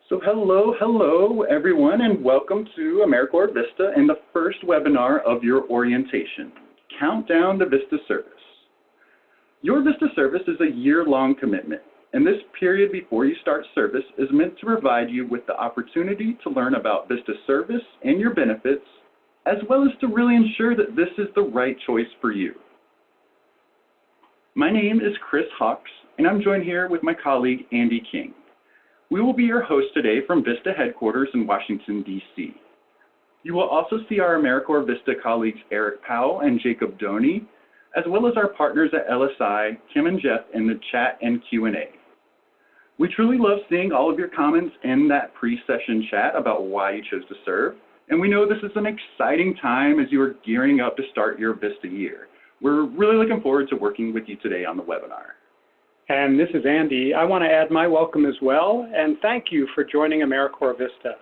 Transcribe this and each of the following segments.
So hello everyone, and welcome to AmeriCorps VISTA and the first webinar of your orientation, Countdown to VISTA Service. Your VISTA service is a year-long commitment, and this period before you start service is meant to provide you with the opportunity to learn about VISTA service and your benefits, as well as to really ensure that this is the right choice for you. My name is Chris Hawks, and I'm joined here with my colleague, Andy King. We will be your host today from VISTA headquarters in Washington, D.C. You will also see our AmeriCorps VISTA colleagues Eric Powell and Jacob Doney, as well as our partners at LSI, Kim and Jeff, in the chat and Q&A. We truly love seeing all of your comments in that pre-session chat about why you chose to serve, and we know this is an exciting time as you are gearing up to start your VISTA year. We're really looking forward to working with you today on the webinar. And this is Andy. I want to add my welcome as well, and thank you for joining AmeriCorps VISTA.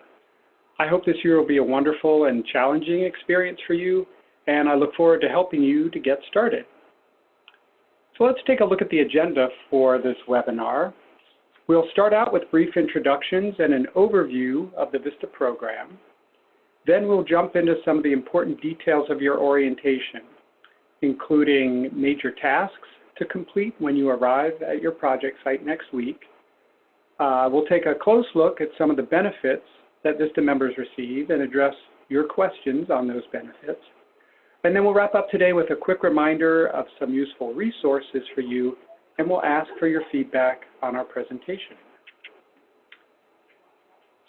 I hope this year will be a wonderful and challenging experience for you, and I look forward to helping you to get started. So let's take a look at the agenda for this webinar. We'll start out with brief introductions and an overview of the VISTA program. Then we'll jump into some of the important details of your orientation, including major tasks to complete when you arrive at your project site next week. We'll take a close look at some of the benefits that VISTA members receive and address your questions on those benefits. And then we'll wrap up today with a quick reminder of some useful resources for you, and we'll ask for your feedback on our presentation.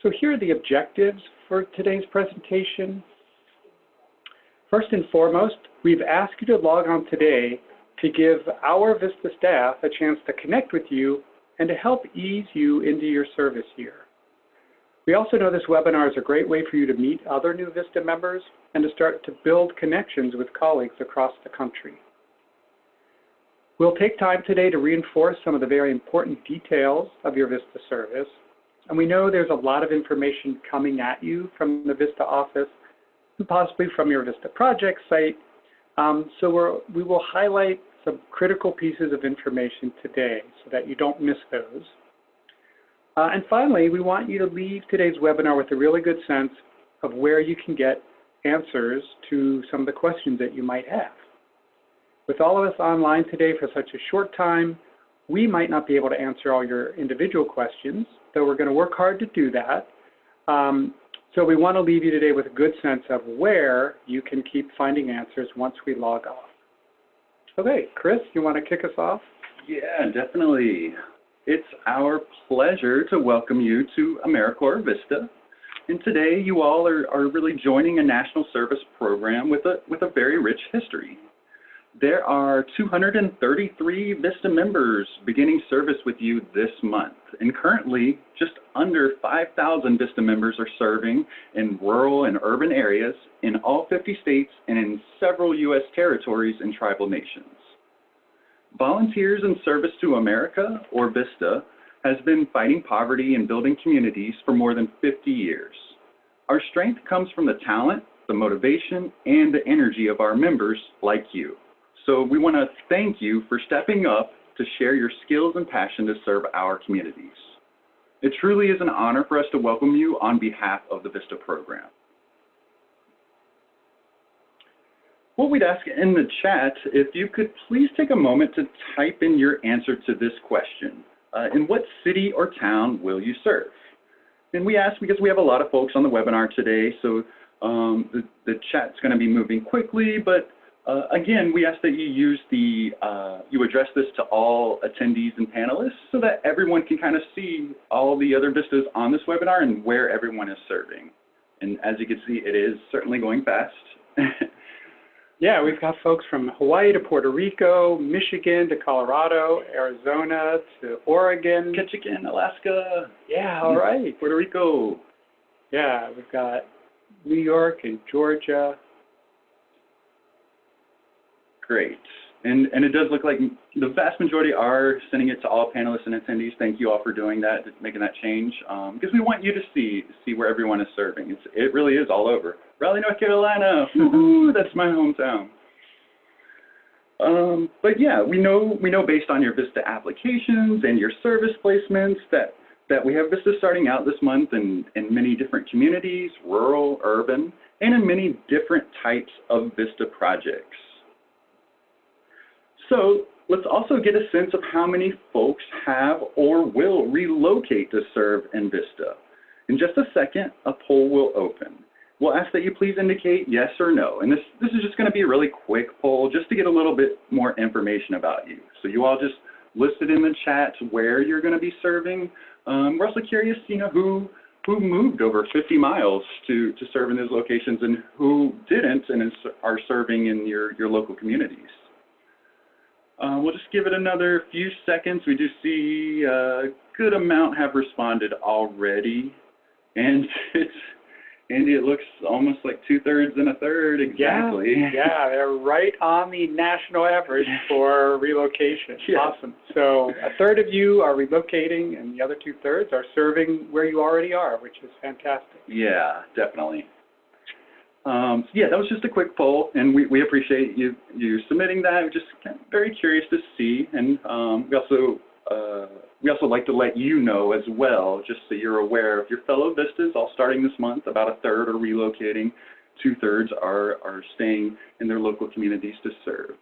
So here are the objectives for today's presentation. First and foremost, we've asked you to log on today to give our VISTA staff a chance to connect with you and to help ease you into your service year. We also know this webinar is a great way for you to meet other new VISTA members and to start to build connections with colleagues across the country. We'll take time today to reinforce some of the very important details of your VISTA service, and we know there's a lot of information coming at you from the VISTA office and possibly from your VISTA project site. So we will highlight some critical pieces of information today so that you don't miss those. And finally, we want you to leave today's webinar with a really good sense of where you can get answers to some of the questions that you might have. With all of us online today for such a short time, we might not be able to answer all your individual questions, though we're going to work hard to do that. So we want to leave you today with a good sense of where you can keep finding answers once we log off. Okay, Chris, you want to kick us off? Yeah, definitely. It's our pleasure to welcome you to AmeriCorps VISTA. And today you all are really joining a national service program with a very rich history. There are 233 VISTA members beginning service with you this month, and currently just under 5,000 VISTA members are serving in rural and urban areas in all 50 states and in several U.S. territories and tribal nations. Volunteers in Service to America, or VISTA, has been fighting poverty and building communities for more than 50 years. Our strength comes from the talent, the motivation, and the energy of our members like you. So we want to thank you for stepping up to share your skills and passion to serve our communities. It truly is an honor for us to welcome you on behalf of the VISTA program. What we'd ask in the chat, if you could please take a moment to type in your answer to this question. In what city or town will you serve? And we ask because we have a lot of folks on the webinar today, so the chat's going to be moving quickly, but again, we ask that you use you address this to all attendees and panelists so that everyone can kind of see all the other VISTAs on this webinar and where everyone is serving. And as you can see, it is certainly going fast. Yeah, we've got folks from Hawaii to Puerto Rico, Michigan to Colorado, Arizona to Oregon. Ketchikan, Alaska. Yeah, all right. Puerto Rico. Yeah, we've got New York and Georgia. Great. And it does look like the vast majority are sending it to all panelists and attendees. Thank you all for doing that, making that change, because we want you to see where everyone is serving. It really is all over. Raleigh, North Carolina. Woohoo, that's my hometown. But yeah, we know based on your VISTA applications and your service placements that that we have VISTA starting out this month in many different communities, rural, urban, and in many different types of VISTA projects. So let's also get a sense of how many folks have or will relocate to serve in VISTA. In just a second, a poll will open. We'll ask that you please indicate yes or no. And this is just going to be a really quick poll just to get a little bit more information about you. So you all just listed in the chat where you're going to be serving. We're also curious, who moved over 50 miles to serve in those locations and who didn't and are serving in your local communities. We'll just give it another few seconds. We do see a good amount have responded already. And Andy, it looks almost like 2/3 and a third exactly. Yeah, they're right on the national average for relocation. Yeah. Awesome. So 1/3 of you are relocating and the other 2/3 are serving where you already are, which is fantastic. Yeah, definitely. So yeah, that was just a quick poll, and we appreciate you submitting that. We're just kind of very curious to see, and we also like to let you know as well, just so you're aware of your fellow VISTAs, all starting this month. About 1/3 are relocating, 2/3 are staying in their local communities to serve.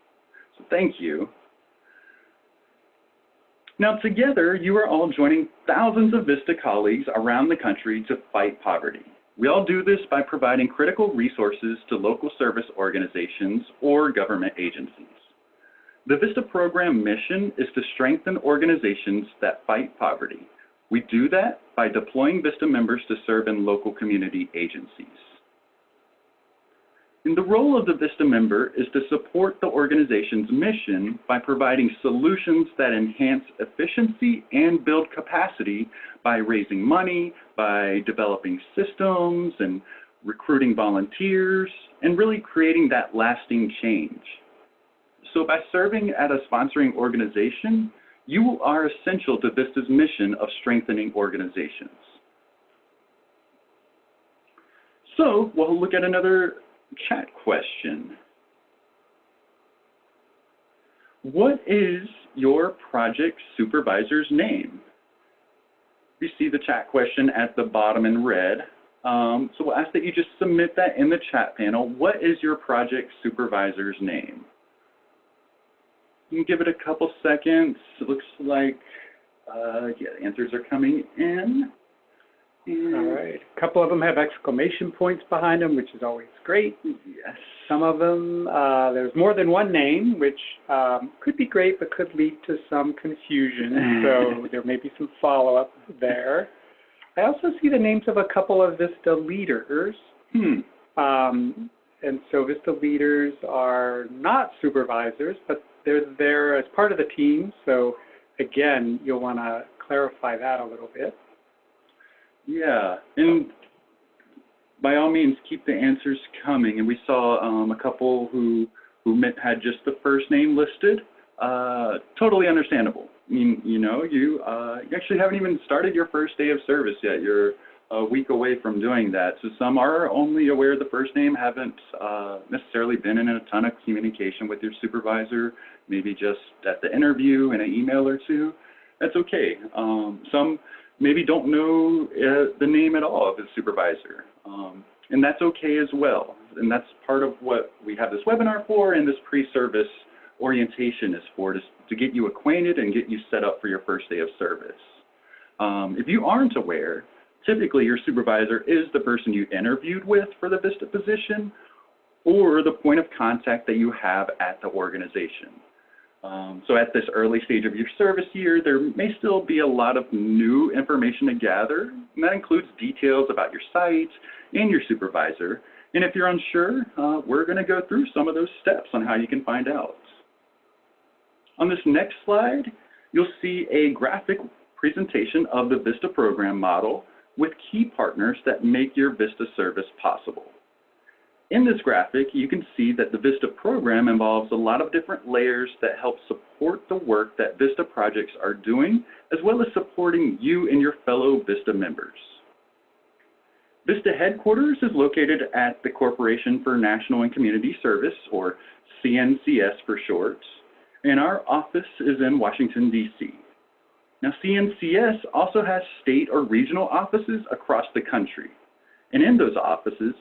So thank you. Now together, you are all joining thousands of VISTA colleagues around the country to fight poverty. We all do this by providing critical resources to local service organizations or government agencies. The VISTA program mission is to strengthen organizations that fight poverty. We do that by deploying VISTA members to serve in local community agencies. And the role of the VISTA member is to support the organization's mission by providing solutions that enhance efficiency and build capacity by raising money, by developing systems and recruiting volunteers, and really creating that lasting change. So by serving at a sponsoring organization, you are essential to VISTA's mission of strengthening organizations. So we'll look at another chat question. What is your project supervisor's name? You see the chat question at the bottom in red. So we'll ask that you just submit that in the chat panel. What is your project supervisor's name? You can give it a couple seconds. It looks like, yeah, answers are coming in. And All right. A couple of them have exclamation points behind them, which is always great. yes. Some of them, there's more than one name, which could be great, but could lead to some confusion. So there may be some follow-up there. I also see the names of a couple of VISTA leaders. And so VISTA leaders are not supervisors, but they're there as part of the team. So again, you'll want to clarify that a little bit. Yeah, and by all means, keep the answers coming. And we saw a couple who had just the first name listed. Totally understandable. I mean, you actually haven't even started your first day of service yet. You're a week away from doing that. So some are only aware of the first name, haven't necessarily been in a ton of communication with your supervisor, maybe just at the interview and an email or two. That's okay. Some maybe don't know the name at all of the supervisor, and that's okay as well. And that's part of what we have this webinar for, and this pre-service orientation is for, to get you acquainted and get you set up for your first day of service. If you aren't aware, typically your supervisor is the person you interviewed with for the VISTA position or the point of contact that you have at the organization. So at this early stage of your service year, there may still be a lot of new information to gather, and that includes details about your site and your supervisor. And if you're unsure, we're going to go through some of those steps on how you can find out. On this next slide, you'll see a graphic presentation of the VISTA program model with key partners that make your VISTA service possible. In this graphic, you can see that the VISTA program involves a lot of different layers that help support the work that VISTA projects are doing, as well as supporting you and your fellow VISTA members. VISTA headquarters is located at the Corporation for National and Community Service, or CNCS for short, and our office is in Washington, D.C. Now, CNCS also has state or regional offices across the country. And in those offices,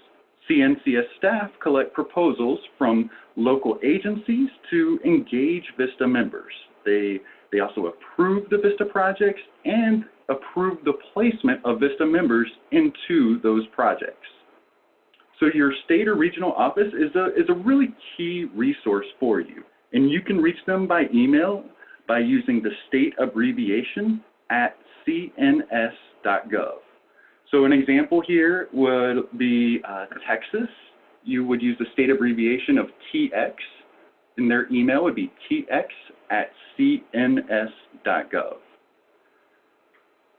CNCS staff collect proposals from local agencies to engage VISTA members. They also approve the VISTA projects and approve the placement of VISTA members into those projects. So your state or regional office is a really key resource for you. And you can reach them by email by using the state abbreviation at cns.gov. So an example here would be Texas. You would use the state abbreviation of TX, and their email would be tx@cns.gov.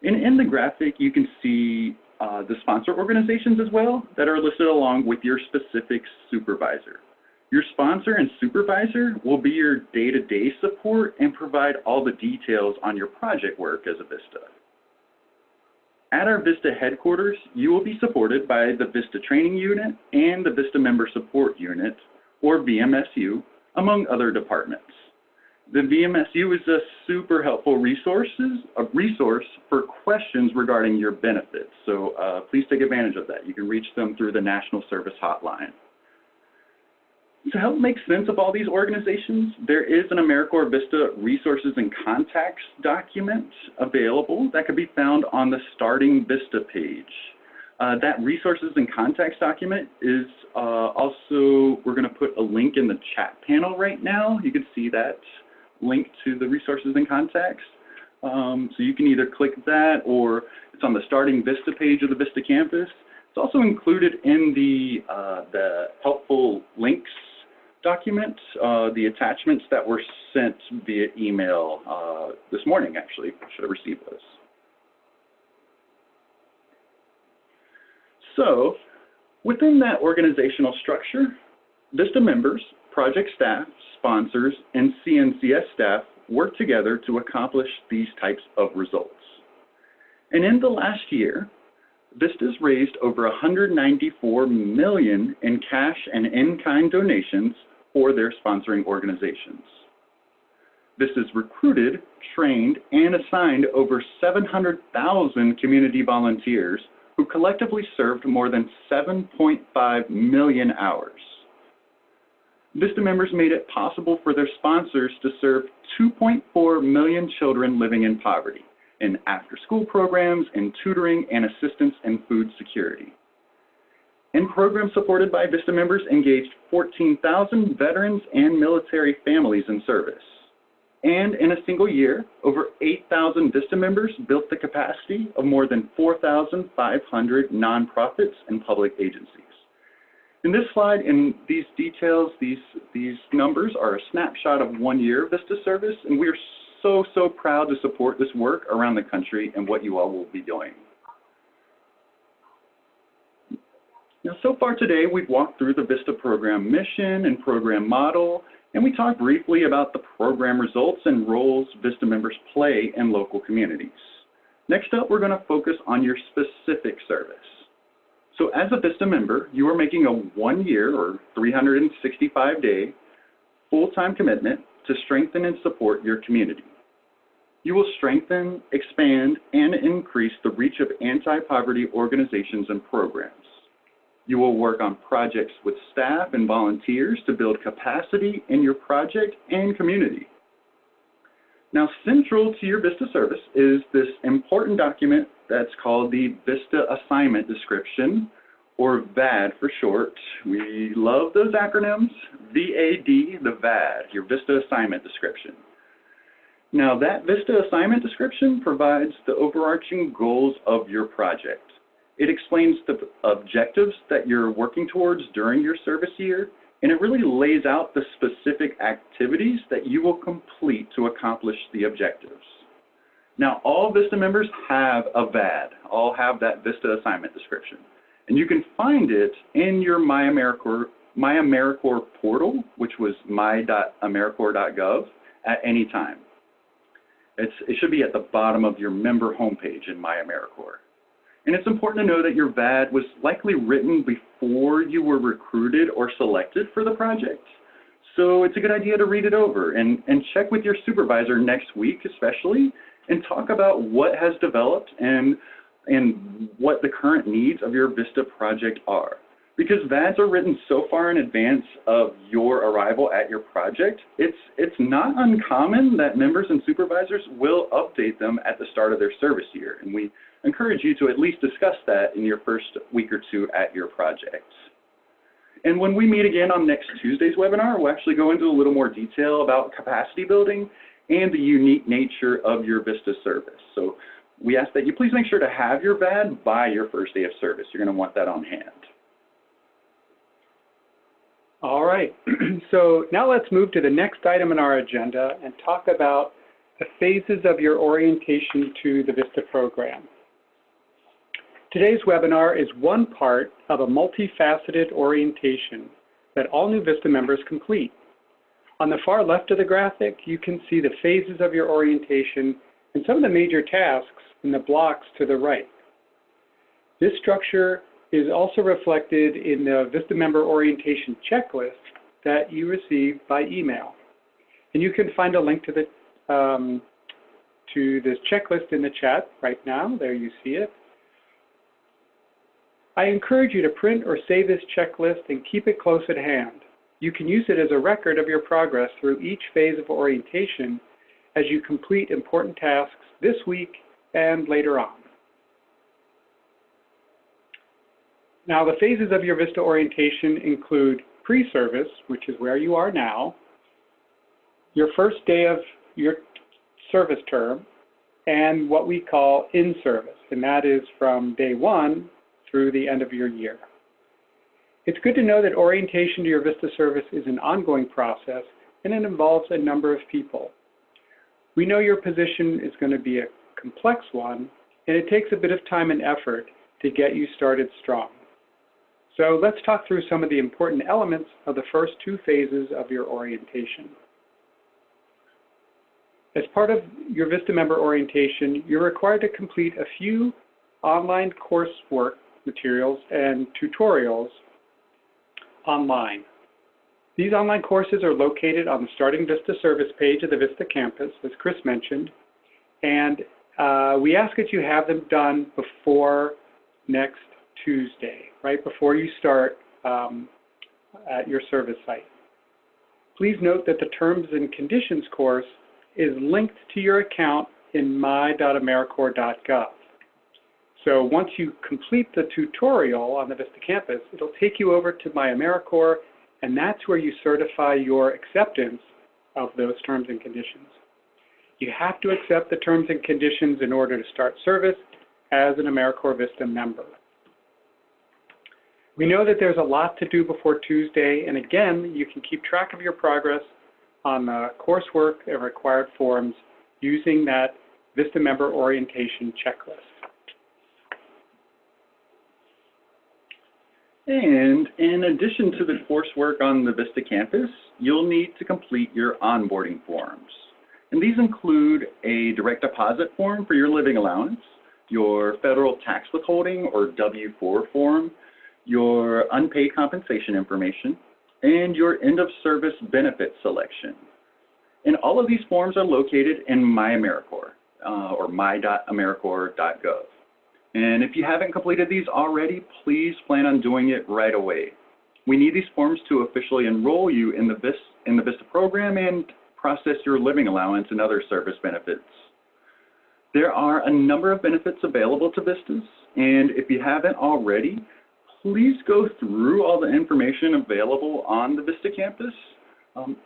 And in the graphic, you can see the sponsor organizations as well that are listed along with your specific supervisor. Your sponsor and supervisor will be your day-to-day support and provide all the details on your project work as a VISTA. At our VISTA headquarters, you will be supported by the VISTA Training Unit and the VISTA Member Support Unit, or VMSU, among other departments. The VMSU is a super helpful resource for questions regarding your benefits, so please take advantage of that. You can reach them through the National Service Hotline. To help make sense of all these organizations, there is an AmeriCorps VISTA Resources and Contacts document available that can be found on the Starting VISTA page. That Resources and Contacts document is also, we're going to put a link in the chat panel right now. You can see that link to the Resources and Contacts. So you can either click that, or it's on the Starting VISTA page of the VISTA campus. It's also included in the helpful links document, the attachments that were sent via email this morning, actually. Should have received those. So within that organizational structure, VISTA members, project staff, sponsors, and CNCS staff work together to accomplish these types of results. And in the last year, VISTA's raised over $194 million in cash and in-kind donations for their sponsoring organizations. VISTA's recruited, trained, and assigned over 700,000 community volunteers who collectively served more than 7.5 million hours. VISTA members made it possible for their sponsors to serve 2.4 million children living in poverty in after-school programs, in tutoring, and assistance in food security. And programs supported by VISTA members engaged 14,000 veterans and military families in service. And in a single year, over 8,000 VISTA members built the capacity of more than 4,500 nonprofits and public agencies. In this slide, in these details, these numbers are a snapshot of 1 year of VISTA service, and we are so proud to support this work around the country and what you all will be doing. Now, so far today, we've walked through the VISTA program mission and program model, and we talked briefly about the program results and roles VISTA members play in local communities. Next up, we're going to focus on your specific service. So as a VISTA member, you are making a 1 year or 365-day full-time commitment to strengthen and support your community. You will strengthen, expand, and increase the reach of anti-poverty organizations and programs. You will work on projects with staff and volunteers to build capacity in your project and community. Now, central to your VISTA service is this important document that's called the VISTA Assignment Description, or VAD for short. We love those acronyms, VAD, the VAD, your VISTA Assignment Description. Now, that VISTA Assignment Description provides the overarching goals of your project. It explains the objectives that you're working towards during your service year, and it really lays out the specific activities that you will complete to accomplish the objectives. Now, all VISTA members have a VAD, all have that VISTA Assignment Description, and you can find it in your My AmeriCorps portal, which was my.americorps.gov, at any time. It should be at the bottom of your member homepage in My AmeriCorps. And it's important to know that your VAD was likely written before you were recruited or selected for the project. So it's a good idea to read it over and check with your supervisor next week, especially, and talk about what has developed and what the current needs of your VISTA project are. Because VADs are written so far in advance of your arrival at your project, it's not uncommon that members and supervisors will update them at the start of their service year, and we encourage you to at least discuss that in your first week or two at your projects. And when we meet again on next Tuesday's webinar, we'll actually go into a little more detail about capacity building and the unique nature of your VISTA service. So we ask that you please make sure to have your VAD by your first day of service. You're going to want that on hand. All right, so now let's move to the next item in our agenda and talk about the phases of your orientation to the VISTA program. Today's webinar is one part of a multifaceted orientation that all new VISTA members complete. On the far left of the graphic, you can see the phases of your orientation and some of the major tasks in the blocks to the right. This structure is also reflected in the VISTA member orientation checklist that you received by email. And you can find a link to this checklist in the chat right now. There you see it. I encourage you to print or save this checklist and keep it close at hand. You can use it as a record of your progress through each phase of orientation as you complete important tasks this week and later on. Now, the phases of your VISTA orientation include pre-service, which is where you are now, your first day of your service term, and what we call in-service, and that is from day 1 through the end of your year. It's good to know that orientation to your VISTA service is an ongoing process, and it involves a number of people. We know your position is going to be a complex one, and it takes a bit of time and effort to get you started strong. So let's talk through some of the important elements of the first 2 phases of your orientation. As part of your VISTA member orientation, you're required to complete a few online coursework materials and tutorials online. These online courses are located on the Starting VISTA Service page of the VISTA campus, as Chris mentioned, and we ask that you have them done before next Tuesday, right before you start at your service site. Please note that the Terms and Conditions course is linked to your account in my.americorps.gov. So once you complete the tutorial on the VISTA campus, it'll take you over to My AmeriCorps, and that's where you certify your acceptance of those terms and conditions. You have to accept the terms and conditions in order to start service as an AmeriCorps VISTA member. We know that there's a lot to do before Tuesday, and again, you can keep track of your progress on the coursework and required forms using that VISTA member orientation checklist. And in addition to the coursework on the VISTA campus, you'll need to complete your onboarding forms. And these include a direct deposit form for your living allowance, your federal tax withholding or W-4 form, your unpaid compensation information, and your end of service benefit selection. And all of these forms are located in My AmeriCorps or my.americorps.gov. And if you haven't completed these already, please plan on doing it right away. We need these forms to officially enroll you in the VISTA program and process your living allowance and other service benefits. There are a number of benefits available to VISTAs, and if you haven't already, please go through all the information available on the VISTA campus.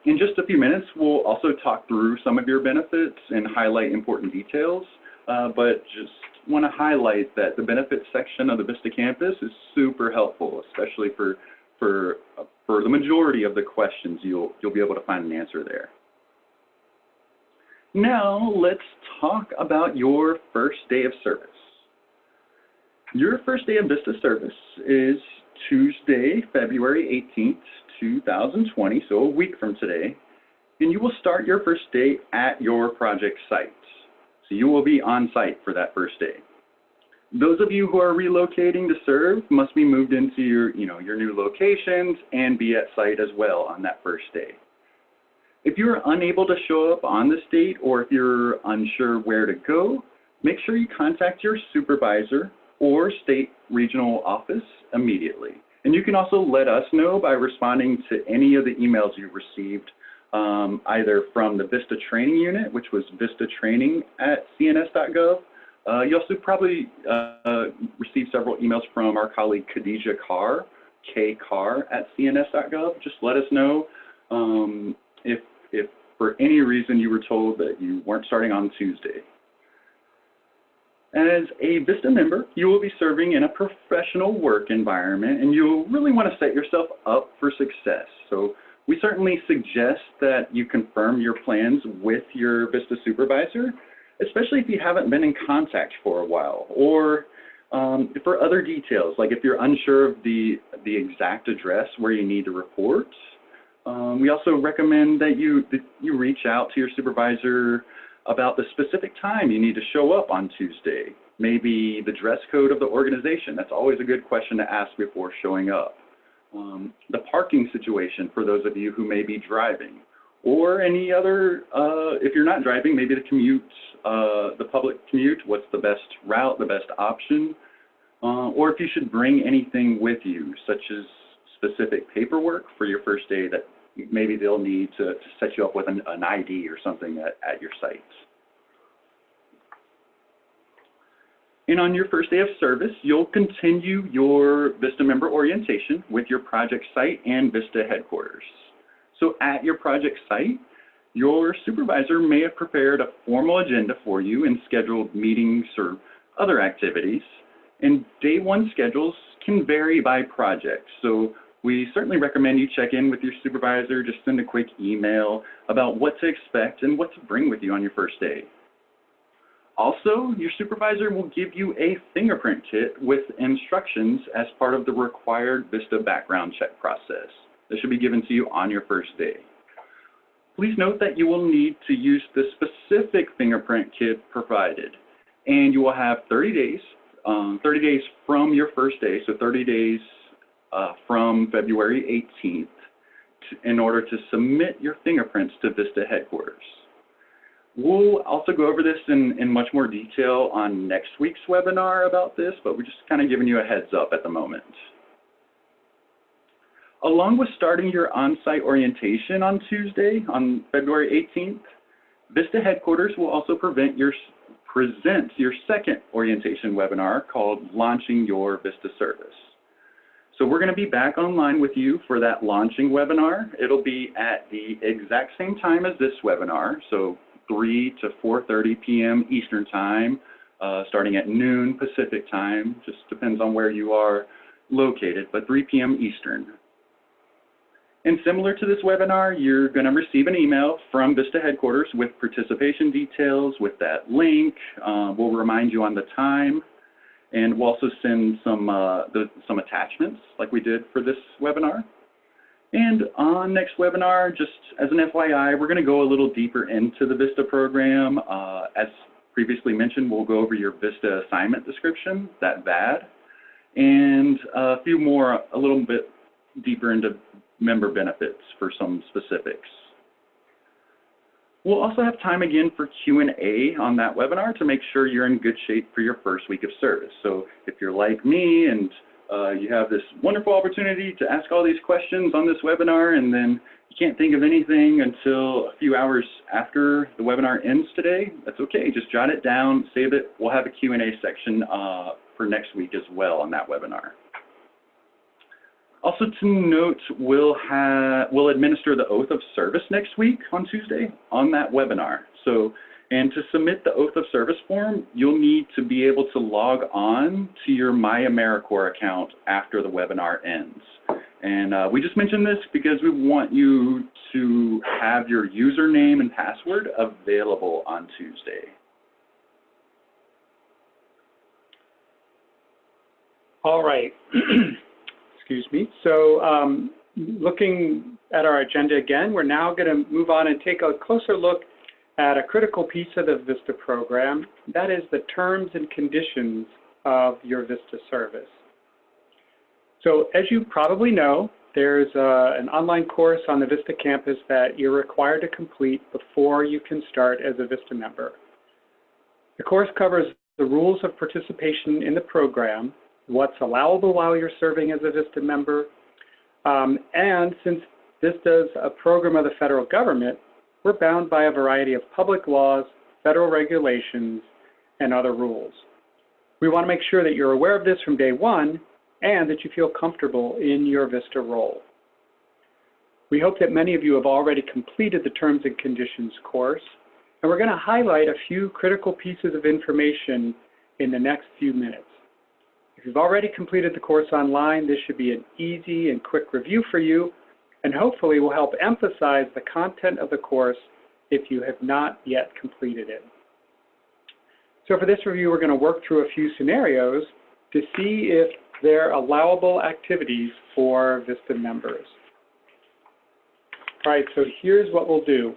In just a few minutes, we'll also talk through some of your benefits and highlight important details, but just want to highlight that the benefits section of the VISTA campus is super helpful, especially for the majority of the questions. You'll be able to find an answer there. Now, let's talk about your first day of service. Your first day of VISTA service is Tuesday, February 18th, 2020, so a week from today, and you will start your first day at your project site. So you will be on site for that first day. Those of you who are relocating to serve must be moved into your new locations and be at site as well on that first day. If you're unable to show up on this date or if you're unsure where to go, make sure you contact your supervisor or state regional office immediately. And you can also let us know by responding to any of the emails you received, either from the VISTA training unit, which was vistatraining@cns.gov. You also probably received several emails from our colleague Khadija Carr, kcarr@cns.gov. Just let us know if for any reason you were told that you weren't starting on Tuesday. As a VISTA member, you will be serving in a professional work environment, and you'll really want to set yourself up for success. So we certainly suggest that you confirm your plans with your VISTA supervisor, especially if you haven't been in contact for a while, or for other details, like if you're unsure of the exact address where you need to report. We also recommend that you reach out to your supervisor about the specific time you need to show up on Tuesday, maybe the dress code of the organization. That's always a good question to ask before showing up. The parking situation for those of you who may be driving, or any other, if you're not driving, maybe the commute, the public commute, what's the best route, the best option, or if you should bring anything with you, such as specific paperwork for your first day that maybe they'll need to set you up with an ID or something at your site. And on your first day of service, you'll continue your VISTA member orientation with your project site and VISTA headquarters. So at your project site, your supervisor may have prepared a formal agenda for you and scheduled meetings or other activities. And day one schedules can vary by project. So we certainly recommend you check in with your supervisor, just send a quick email about what to expect and what to bring with you on your first day. Also, your supervisor will give you a fingerprint kit with instructions as part of the required VISTA background check process. This should be given to you on your first day. Please note that you will need to use the specific fingerprint kit provided, and you will have 30 days from your first day, so 30 days from February 18th in order to submit your fingerprints to VISTA headquarters. We'll also go over this in much more detail on next week's webinar about this, but we're just kind of giving you a heads up at the moment. Along with starting your on-site orientation on Tuesday, on February 18th, VISTA headquarters will also present your second orientation webinar called Launching Your VISTA Service. So we're going to be back online with you for that launching webinar. It'll be at the exact same time as this webinar, so 3 to 4:30 p.m. Eastern Time, starting at noon Pacific Time. Just depends on where you are located, but 3 p.m. Eastern. And similar to this webinar, you're going to receive an email from VISTA headquarters with participation details, with that link. We'll remind you on the time. And we'll also send some attachments like we did for this webinar. And on next webinar, just as an FYI, we're going to go a little deeper into the VISTA program. As previously mentioned, we'll go over your VISTA assignment description, that VAD, and a few more, a little bit deeper into member benefits for some specifics. We'll also have time again for Q&A on that webinar to make sure you're in good shape for your first week of service. So if you're like me and you have this wonderful opportunity to ask all these questions on this webinar and then you can't think of anything until a few hours after the webinar ends today, that's okay. Just jot it down, save it. We'll have a Q&A section for next week as well on that webinar. Also to note, we'll administer the oath of service next week on Tuesday on that webinar. So, and to submit the oath of service form, you'll need to be able to log on to your My AmeriCorps account after the webinar ends. And we just mentioned this because we want you to have your username and password available on Tuesday. All right. Excuse me. So looking at our agenda again, we're now going to move on and take a closer look at a critical piece of the VISTA program. That is the terms and conditions of your VISTA service. So as you probably know, there's an online course on the VISTA campus that you're required to complete before you can start as a VISTA member. The course covers the rules of participation in the program, what's allowable while you're serving as a VISTA member, and since VISTA is a program of the federal government, we're bound by a variety of public laws, federal regulations, and other rules. We want to make sure that you're aware of this from day one and that you feel comfortable in your VISTA role. We hope that many of you have already completed the Terms and Conditions course, and we're going to highlight a few critical pieces of information in the next few minutes. If you've already completed the course online, this should be an easy and quick review for you, and hopefully will help emphasize the content of the course if you have not yet completed it. So for this review, we're going to work through a few scenarios to see if they're allowable activities for VISTA members. All right, so here's what we'll do.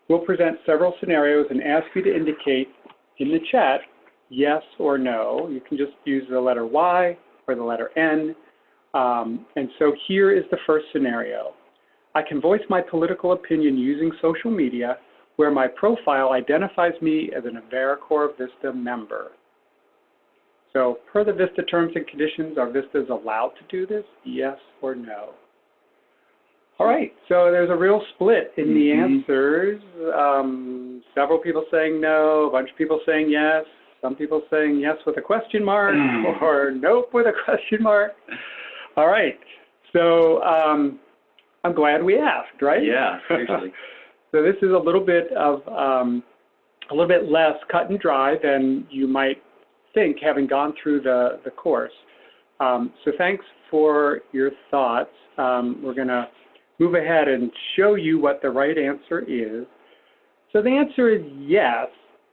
We'll present several scenarios and ask you to indicate in the chat yes or no. You can just use the letter Y or the letter N. And so here is the first scenario. I can voice my political opinion using social media where my profile identifies me as an AmeriCorps VISTA member. So per the VISTA terms and conditions, are VISTAs allowed to do this? Yes or no? All right, so there's a real split in the answers. Several people saying no, a bunch of people saying yes, some people saying yes with a question mark or nope with a question mark. All right, so I'm glad we asked, right? Yeah, seriously. So this is a little bit less cut and dry than you might think having gone through the course. So thanks for your thoughts. We're going to move ahead and show you what the right answer is. So the answer is yes.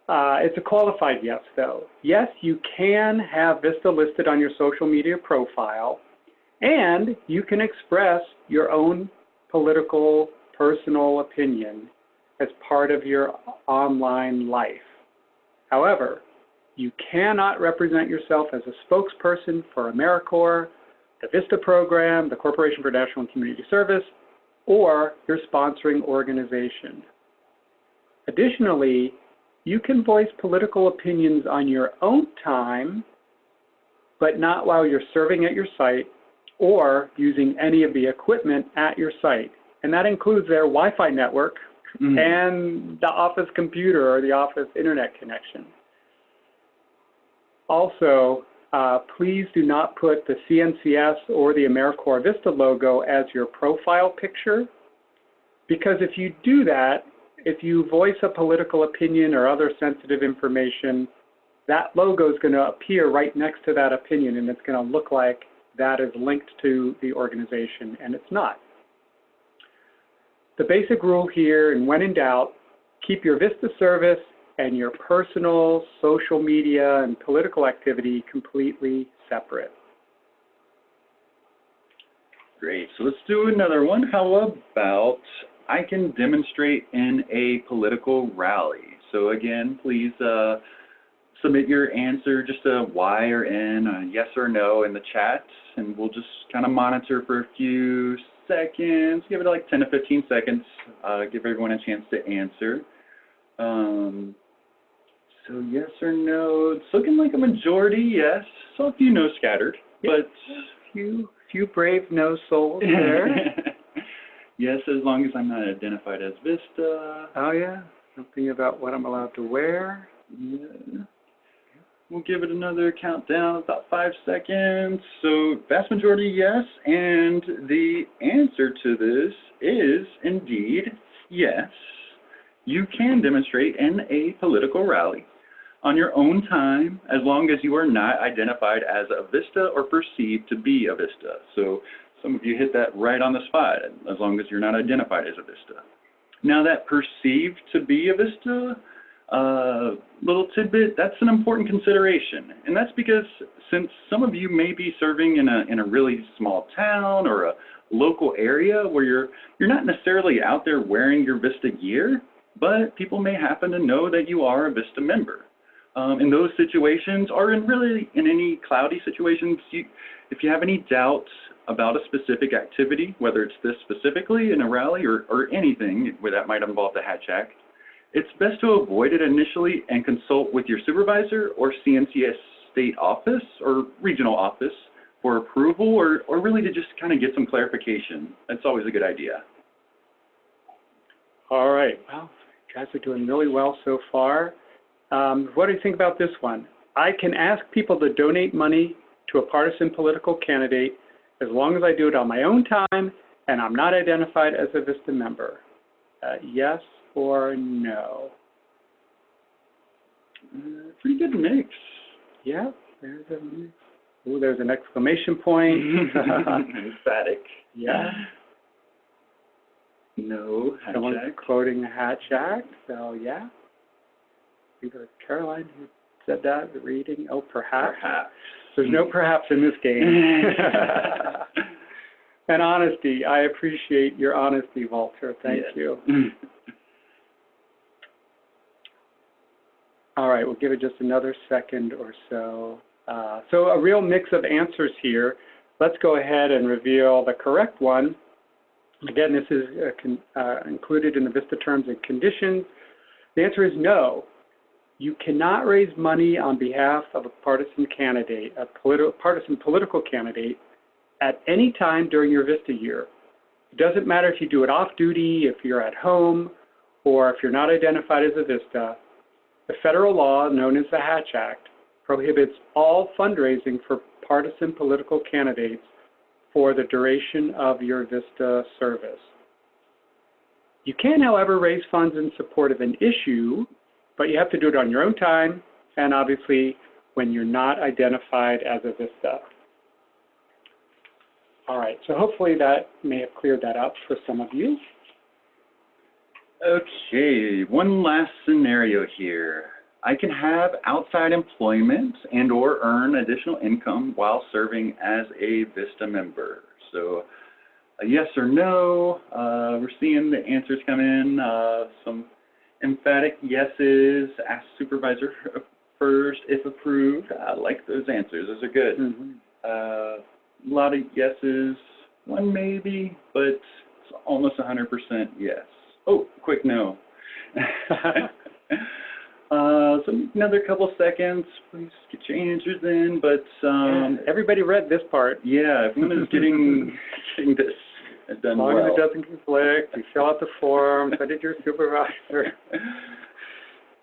It's a qualified yes, though. Yes, you can have VISTA listed on your social media profile, and you can express your own political, personal opinion as part of your online life. However, you cannot represent yourself as a spokesperson for AmeriCorps, the VISTA program, the Corporation for National and Community Service, or your sponsoring organization. Additionally, you can voice political opinions on your own time, but not while you're serving at your site or using any of the equipment at your site. And that includes their Wi-Fi network and the office computer or the office internet connection. Also, please do not put the CNCS or the AmeriCorps VISTA logo as your profile picture, because if you do that, if you voice a political opinion or other sensitive information, that logo is going to appear right next to that opinion, and it's going to look like that is linked to the organization, and it's not. The basic rule here, and when in doubt, keep your VISTA service and your personal, social media, and political activity completely separate. Great. So let's do another one. How about I can demonstrate in a political rally? So again, please submit your answer, just a Y or N, a yes or no in the chat, and we'll just kind of monitor for a few seconds. Give it like 10 to 15 seconds. Give everyone a chance to answer. So yes or no, it's looking like a majority yes. So a few no scattered, but few brave no souls there. Yes, as long as I'm not identified as VISTA. Oh yeah, something about what I'm allowed to wear. Yeah. We'll give it another countdown, about 5 seconds. So vast majority yes, and the answer to this is indeed yes. You can demonstrate in a political rally on your own time, as long as you are not identified as a VISTA or perceived to be a VISTA. So some of you hit that right on the spot, as long as you're not identified as a VISTA. Now that perceived to be a VISTA, little tidbit, that's an important consideration. And that's because since some of you may be serving in a really small town or a local area where you're not necessarily out there wearing your VISTA gear, but people may happen to know that you are a VISTA member. In those situations, or in any cloudy situations, if you have any doubts about a specific activity, whether it's this specifically in a rally or anything where that might involve the Hatch Act, it's best to avoid it initially and consult with your supervisor or CNCS state office or regional office for approval or really to just kind of get some clarification. That's always a good idea. All right. Well, you guys are doing really well so far. What do you think about this one? I can ask people to donate money to a partisan political candidate as long as I do it on my own time and I'm not identified as a VISTA member. Yes or no? Pretty good mix. Yeah, there's a mix. Ooh, there's an exclamation point. Emphatic. Yeah. No, Hatch Someone's Act. quoting the Hatch Act, so yeah. I think it was Caroline who said that, the reading. Oh, perhaps. Perhaps. There's no perhaps in this game. And honesty. I appreciate your honesty, Walter. Thank you. All right, we'll give it just another second or so. So a real mix of answers here. Let's go ahead and reveal the correct one. Again, this is included in the VISTA terms and conditions. The answer is no. You cannot raise money on behalf of a partisan candidate, a partisan political candidate, at any time during your VISTA year. It doesn't matter if you do it off-duty, if you're at home, or if you're not identified as a VISTA. The federal law, known as the Hatch Act, prohibits all fundraising for partisan political candidates for the duration of your VISTA service. You can, however, raise funds in support of an issue, but you have to do it on your own time and obviously when you're not identified as a VISTA. All right, so hopefully that may have cleared that up for some of you. Okay, one last scenario here. I can have outside employment and or earn additional income while serving as a VISTA member. So a yes or no, we're seeing the answers come in, some emphatic yeses, ask supervisor first if approved. I like those answers, those are good. A lot of yeses, one maybe, but it's almost 100% yes. Oh, quick no. So another couple seconds, please get your answers in, but everybody read this part. Yeah, everyone is getting this done well. As long as it doesn't conflict, you fill out the form, send it to your supervisor.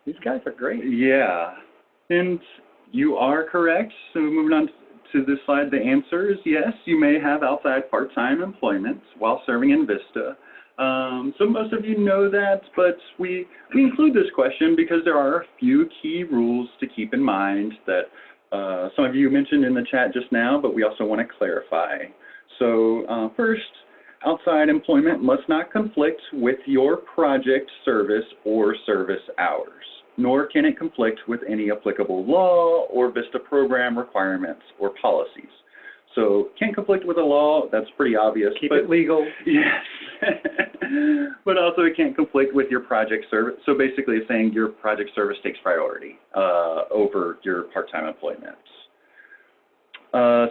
These guys are great. Yeah, and you are correct. So moving on to this slide, the answer is yes, you may have outside part-time employment while serving in VISTA. So most of you know that, but we include this question because there are a few key rules to keep in mind that some of you mentioned in the chat just now, but we also want to clarify. So first, outside employment must not conflict with your project service or service hours, nor can it conflict with any applicable law or VISTA program requirements or policies. So can't conflict with a law, that's pretty obvious. Keep it legal. Yes. But also it can't conflict with your project service. So basically it's saying your project service takes priority over your part-time employment.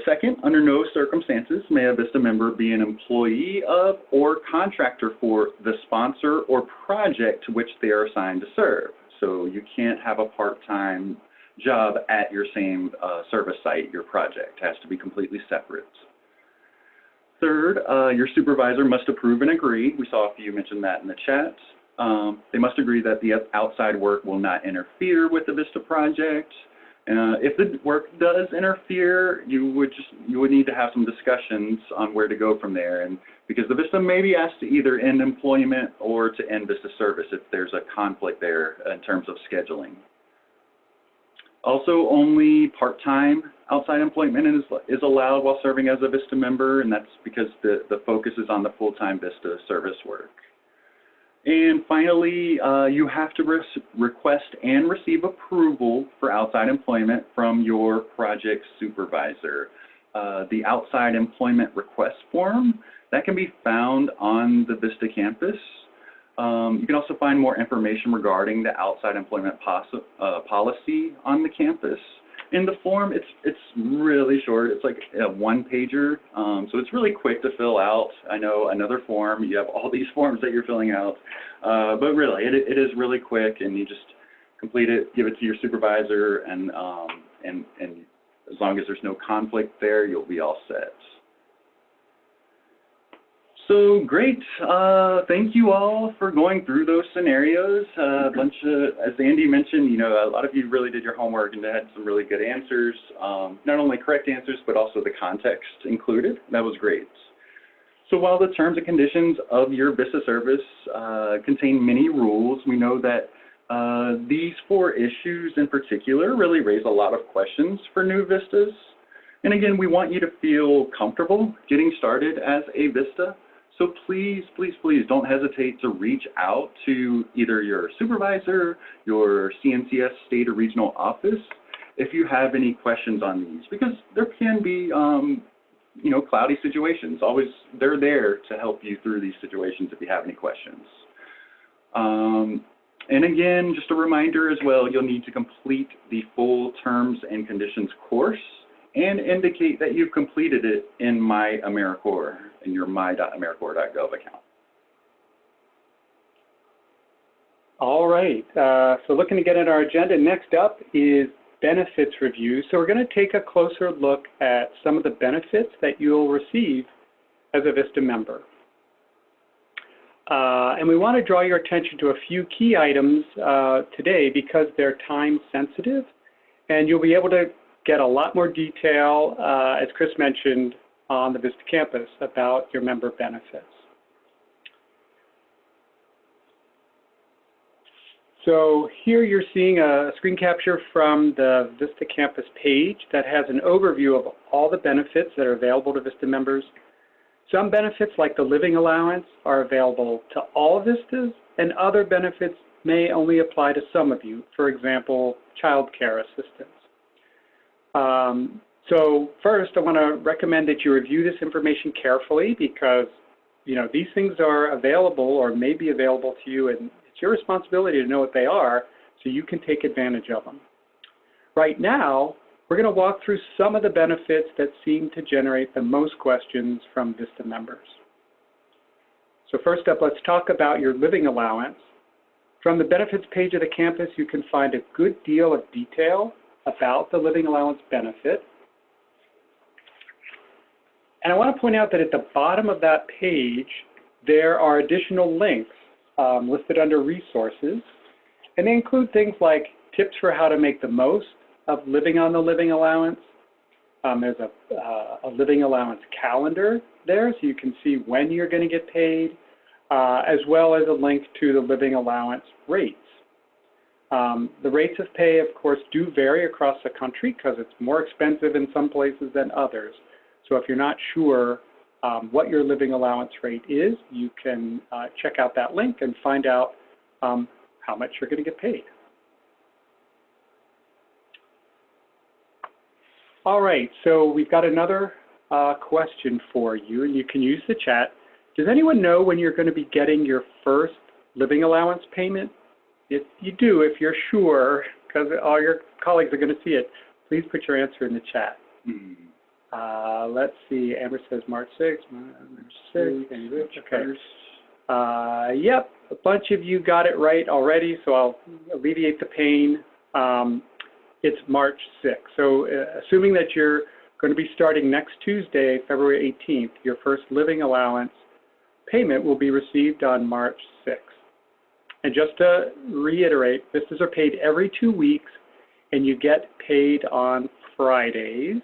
Second, under no circumstances may a VISTA member be an employee of or contractor for the sponsor or project to which they are assigned to serve. So you can't have a part-time job at your same service site. Your project has to be completely separate. Third, your supervisor must approve and agree. We saw a few mention that in the chat. They must agree that the outside work will not interfere with the VISTA project. If the work does interfere, you would need to have some discussions on where to go from there, and because the VISTA may be asked to either end employment or to end VISTA service if there's a conflict there in terms of scheduling. Also, only part-time outside employment is allowed while serving as a VISTA member, and that's because the focus is on the full-time VISTA service work. And finally, you have to request and receive approval for outside employment from your project supervisor. The outside employment request form, that can be found on the VISTA campus. You can also find more information regarding the outside employment policy on the campus. In the form, it's really short. It's like a one-pager, so it's really quick to fill out. I know another form, you have all these forms that you're filling out, but really, it is really quick, and you just complete it, give it to your supervisor, and as long as there's no conflict there, you'll be all set. So great. Thank you all for going through those scenarios. A bunch of, as Andy mentioned, you know, a lot of you really did your homework and had some really good answers. Not only correct answers, but also the context included. That was great. So while the terms and conditions of your VISTA service contain many rules, we know that these 4 issues in particular really raise a lot of questions for new VISTAs. And again, we want you to feel comfortable getting started as a VISTA. So please, please, please don't hesitate to reach out to either your supervisor, your CNCS state or regional office, if you have any questions on these, because there can be, you know, cloudy situations. Always, they're there to help you through these situations if you have any questions. And again, just a reminder as well, you'll need to complete the full terms and conditions course and indicate that you've completed it in My AmeriCorps, in your my.americorps.gov account. All right, so looking to get at our agenda, next up is benefits review. So we're going to take a closer look at some of the benefits that you'll receive as a VISTA member. And we want to draw your attention to a few key items today because they're time sensitive, and you'll be able to get a lot more detail, as Chris mentioned, on the VISTA campus about your member benefits. So here you're seeing a screen capture from the VISTA campus page that has an overview of all the benefits that are available to VISTA members. Some benefits, like the living allowance, are available to all VISTAs, and other benefits may only apply to some of you, for example, child care assistance. So first, I want to recommend that you review this information carefully because, you know, these things are available or may be available to you, and it's your responsibility to know what they are so you can take advantage of them. Right now, we're going to walk through some of the benefits that seem to generate the most questions from VISTA members. So first up, let's talk about your living allowance. From the benefits page of the campus, you can find a good deal of detail about the living allowance benefit. And I want to point out that at the bottom of that page, there are additional links listed under resources, and they include things like tips for how to make the most of living on the living allowance. There's a living allowance calendar there, so you can see when you're going to get paid, as well as a link to the living allowance rates. The rates of pay, of course, do vary across the country because it's more expensive in some places than others. So if you're not sure what your living allowance rate is, you can check out that link and find out how much you're going to get paid. All right, so we've got another question for you, and you can use the chat. Does anyone know when you're going to be getting your first living allowance payment? If you do, if you're sure, because all your colleagues are going to see it, please put your answer in the chat. Let's see, Amber says March 6th, March 6th, okay. Yep, a bunch of you got it right already, so I'll alleviate the pain. It's March 6th. So assuming that you're going to be starting next Tuesday, February 18th, your first living allowance payment will be received on March 6th. And just to reiterate, VISTAs are paid every 2 weeks, and you get paid on Fridays.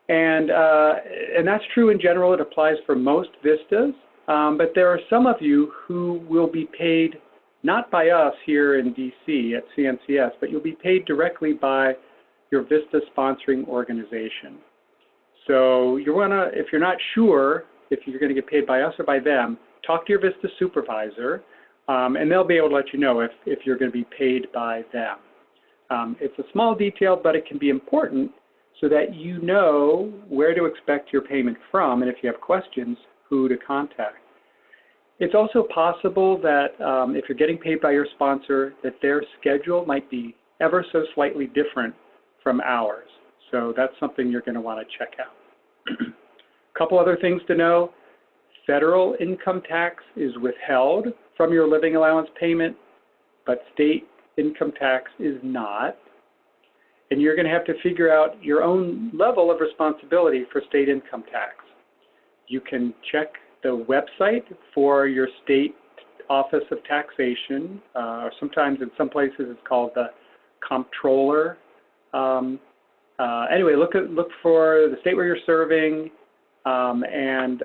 And that's true in general. It applies for most VISTAs, but there are some of you who will be paid not by us here in DC at CNCS, but you'll be paid directly by your VISTA sponsoring organization. So you wanna, if you're not sure if you're going to get paid by us or by them, talk to your VISTA supervisor, and they'll be able to let you know if you're going to be paid by them. It's a small detail, but it can be important so that you know where to expect your payment from, and if you have questions, who to contact. It's also possible that if you're getting paid by your sponsor, that their schedule might be ever so slightly different from ours. So that's something you're going to want to check out. A couple other things to know. Federal income tax is withheld from your living allowance payment, but state income tax is not. And you're going to have to figure out your own level of responsibility for state income tax. You can check the website for your state Office of Taxation, or sometimes in some places it's called the comptroller. Anyway, look for the state where you're serving and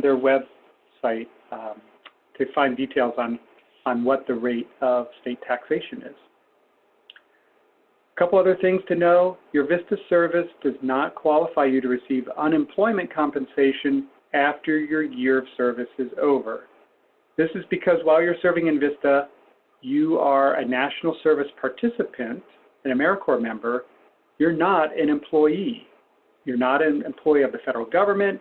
their website to find details on what the rate of state taxation is. A couple other things to know. Your VISTA service does not qualify you to receive unemployment compensation after your year of service is over. This is because while you're serving in VISTA, you are a national service participant, an AmeriCorps member. You're not an employee. You're not an employee of the federal government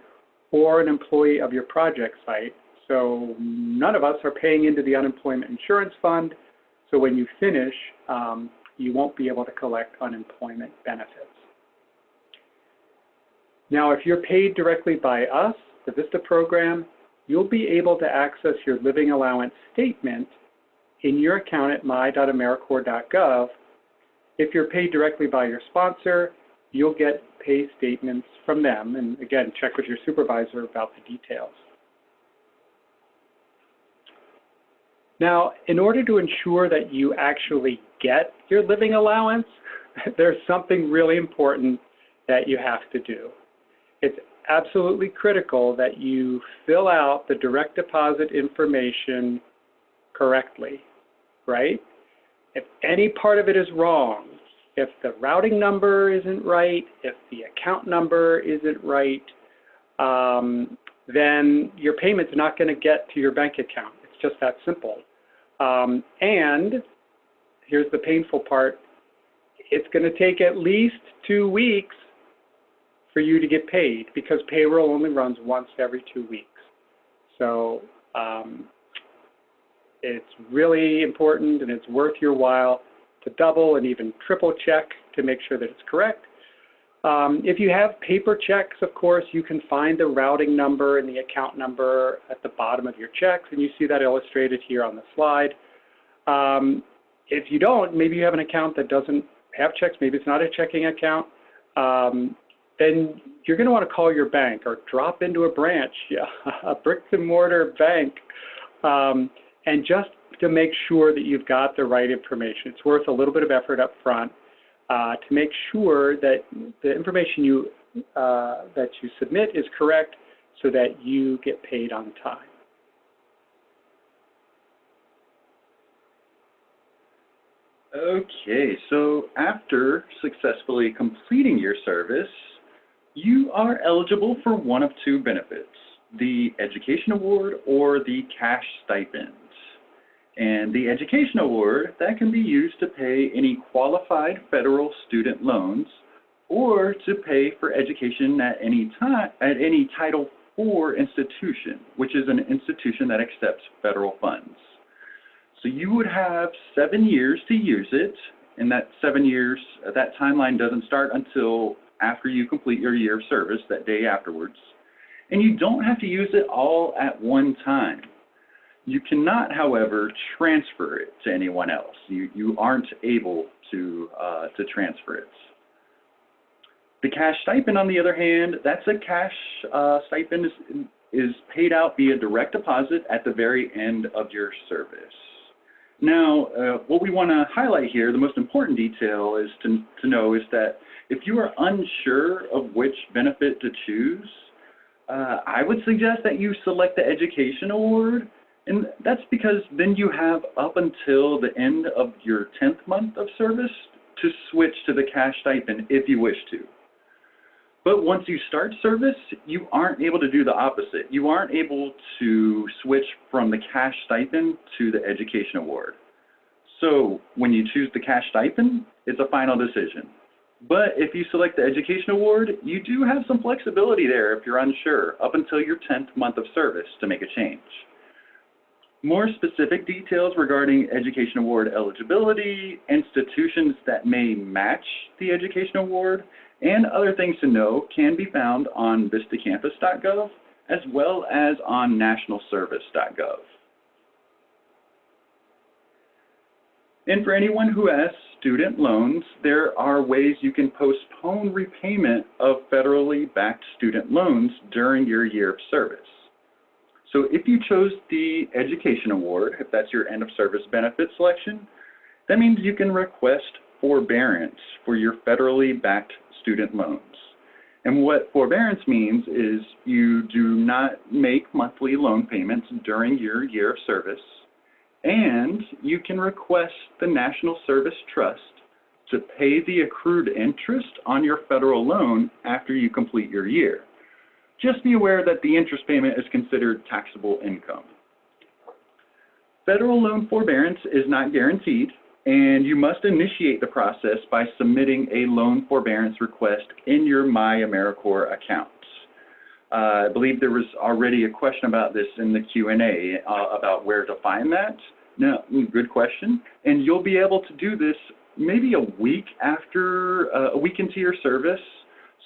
or an employee of your project site. So none of us are paying into the unemployment insurance fund. So when you finish, you won't be able to collect unemployment benefits. Now, if you're paid directly by us, the VISTA program, you'll be able to access your living allowance statement in your account at my.americorps.gov. If you're paid directly by your sponsor, you'll get pay statements from them. And again, check with your supervisor about the details. Now, in order to ensure that you actually get your living allowance, there's something really important that you have to do. It's absolutely critical that you fill out the direct deposit information correctly, right? If any part of it is wrong, if the routing number isn't right, if the account number isn't right, then your payment's not going to get to your bank account. It's just that simple. And here's the painful part. It's going to take at least 2 weeks for you to get paid because payroll only runs once every 2 weeks. So it's really important and it's worth your while to double and even triple check to make sure that it's correct. If you have paper checks, of course, you can find the routing number and the account number at the bottom of your checks, and you see that illustrated here on the slide. If you don't, maybe you have an account that doesn't have checks, maybe it's not a checking account, then you're going to want to call your bank or drop into a branch, a bricks and mortar bank, and just to make sure that you've got the right information. It's worth a little bit of effort up front to make sure that the information that you submit is correct so that you get paid on time. Okay, so after successfully completing your service, you are eligible for one of two benefits, the Education Award or the cash stipend. And the Education Award, that can be used to pay any qualified federal student loans or to pay for education at any time at any Title IV institution, which is an institution that accepts federal funds. So you would have 7 years to use it, and that 7 years, that timeline doesn't start until after you complete your year of service, that day afterwards. And you don't have to use it all at one time. You cannot, however, transfer it to anyone else. You aren't able to transfer it. The cash stipend, on the other hand, that's a cash stipend is paid out via direct deposit at the very end of your service. Now, what we want to highlight here, the most important detail is to know is that if you are unsure of which benefit to choose, I would suggest that you select the Education Award, and that's because then you have up until the end of your 10th month of service to switch to the cash stipend if you wish to. But once you start service, you aren't able to do the opposite. You aren't able to switch from the cash stipend to the Education Award. So when you choose the cash stipend, it's a final decision. But if you select the Education Award, you do have some flexibility there if you're unsure, up until your 10th month of service to make a change. More specific details regarding Education Award eligibility, institutions that may match the Education Award, and other things to know can be found on vistacampus.gov as well as on nationalservice.gov. And for anyone who has student loans, there are ways you can postpone repayment of federally backed student loans during your year of service. So if you chose the Education Award, if that's your end of service benefit selection, that means you can request forbearance for your federally backed student loans. And what forbearance means is you do not make monthly loan payments during your year of service, and you can request the National Service Trust to pay the accrued interest on your federal loan after you complete your year. Just be aware that the interest payment is considered taxable income. Federal loan forbearance is not guaranteed, and you must initiate the process by submitting a loan forbearance request in your My AmeriCorps account. I believe there was already a question about this in the Q&A about where to find that. No, good question. And you'll be able to do this maybe a week into your service.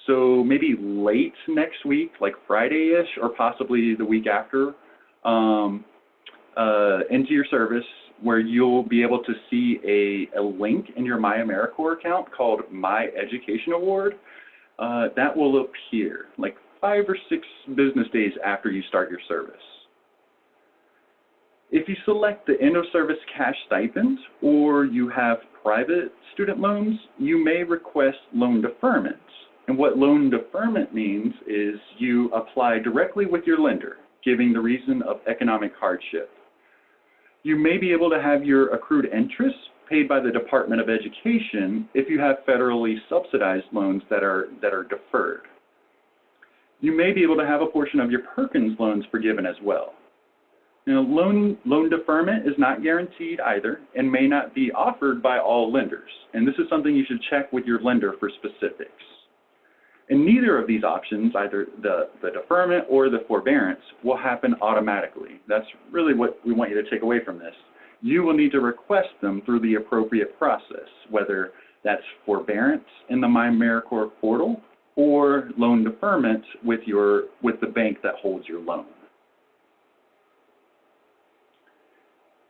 So maybe late next week, like Friday-ish, or possibly the week after, into your service, where you'll be able to see a link in your My AmeriCorps account called My Education Award. That will appear like 5 or 6 business days after you start your service. If you select the end of service cash stipend, or you have private student loans, you may request loan deferment. And what loan deferment means is you apply directly with your lender, giving the reason of economic hardship. You may be able to have your accrued interest paid by the Department of Education if you have federally subsidized loans that are deferred. You may be able to have a portion of your Perkins loans forgiven as well. Now, loan deferment is not guaranteed either and may not be offered by all lenders. And this is something you should check with your lender for specifics. And neither of these options, either the deferment or the forbearance, will happen automatically. That's really what we want you to take away from this. You will need to request them through the appropriate process, whether that's forbearance in the My AmeriCorps portal or loan deferment with the bank that holds your loan.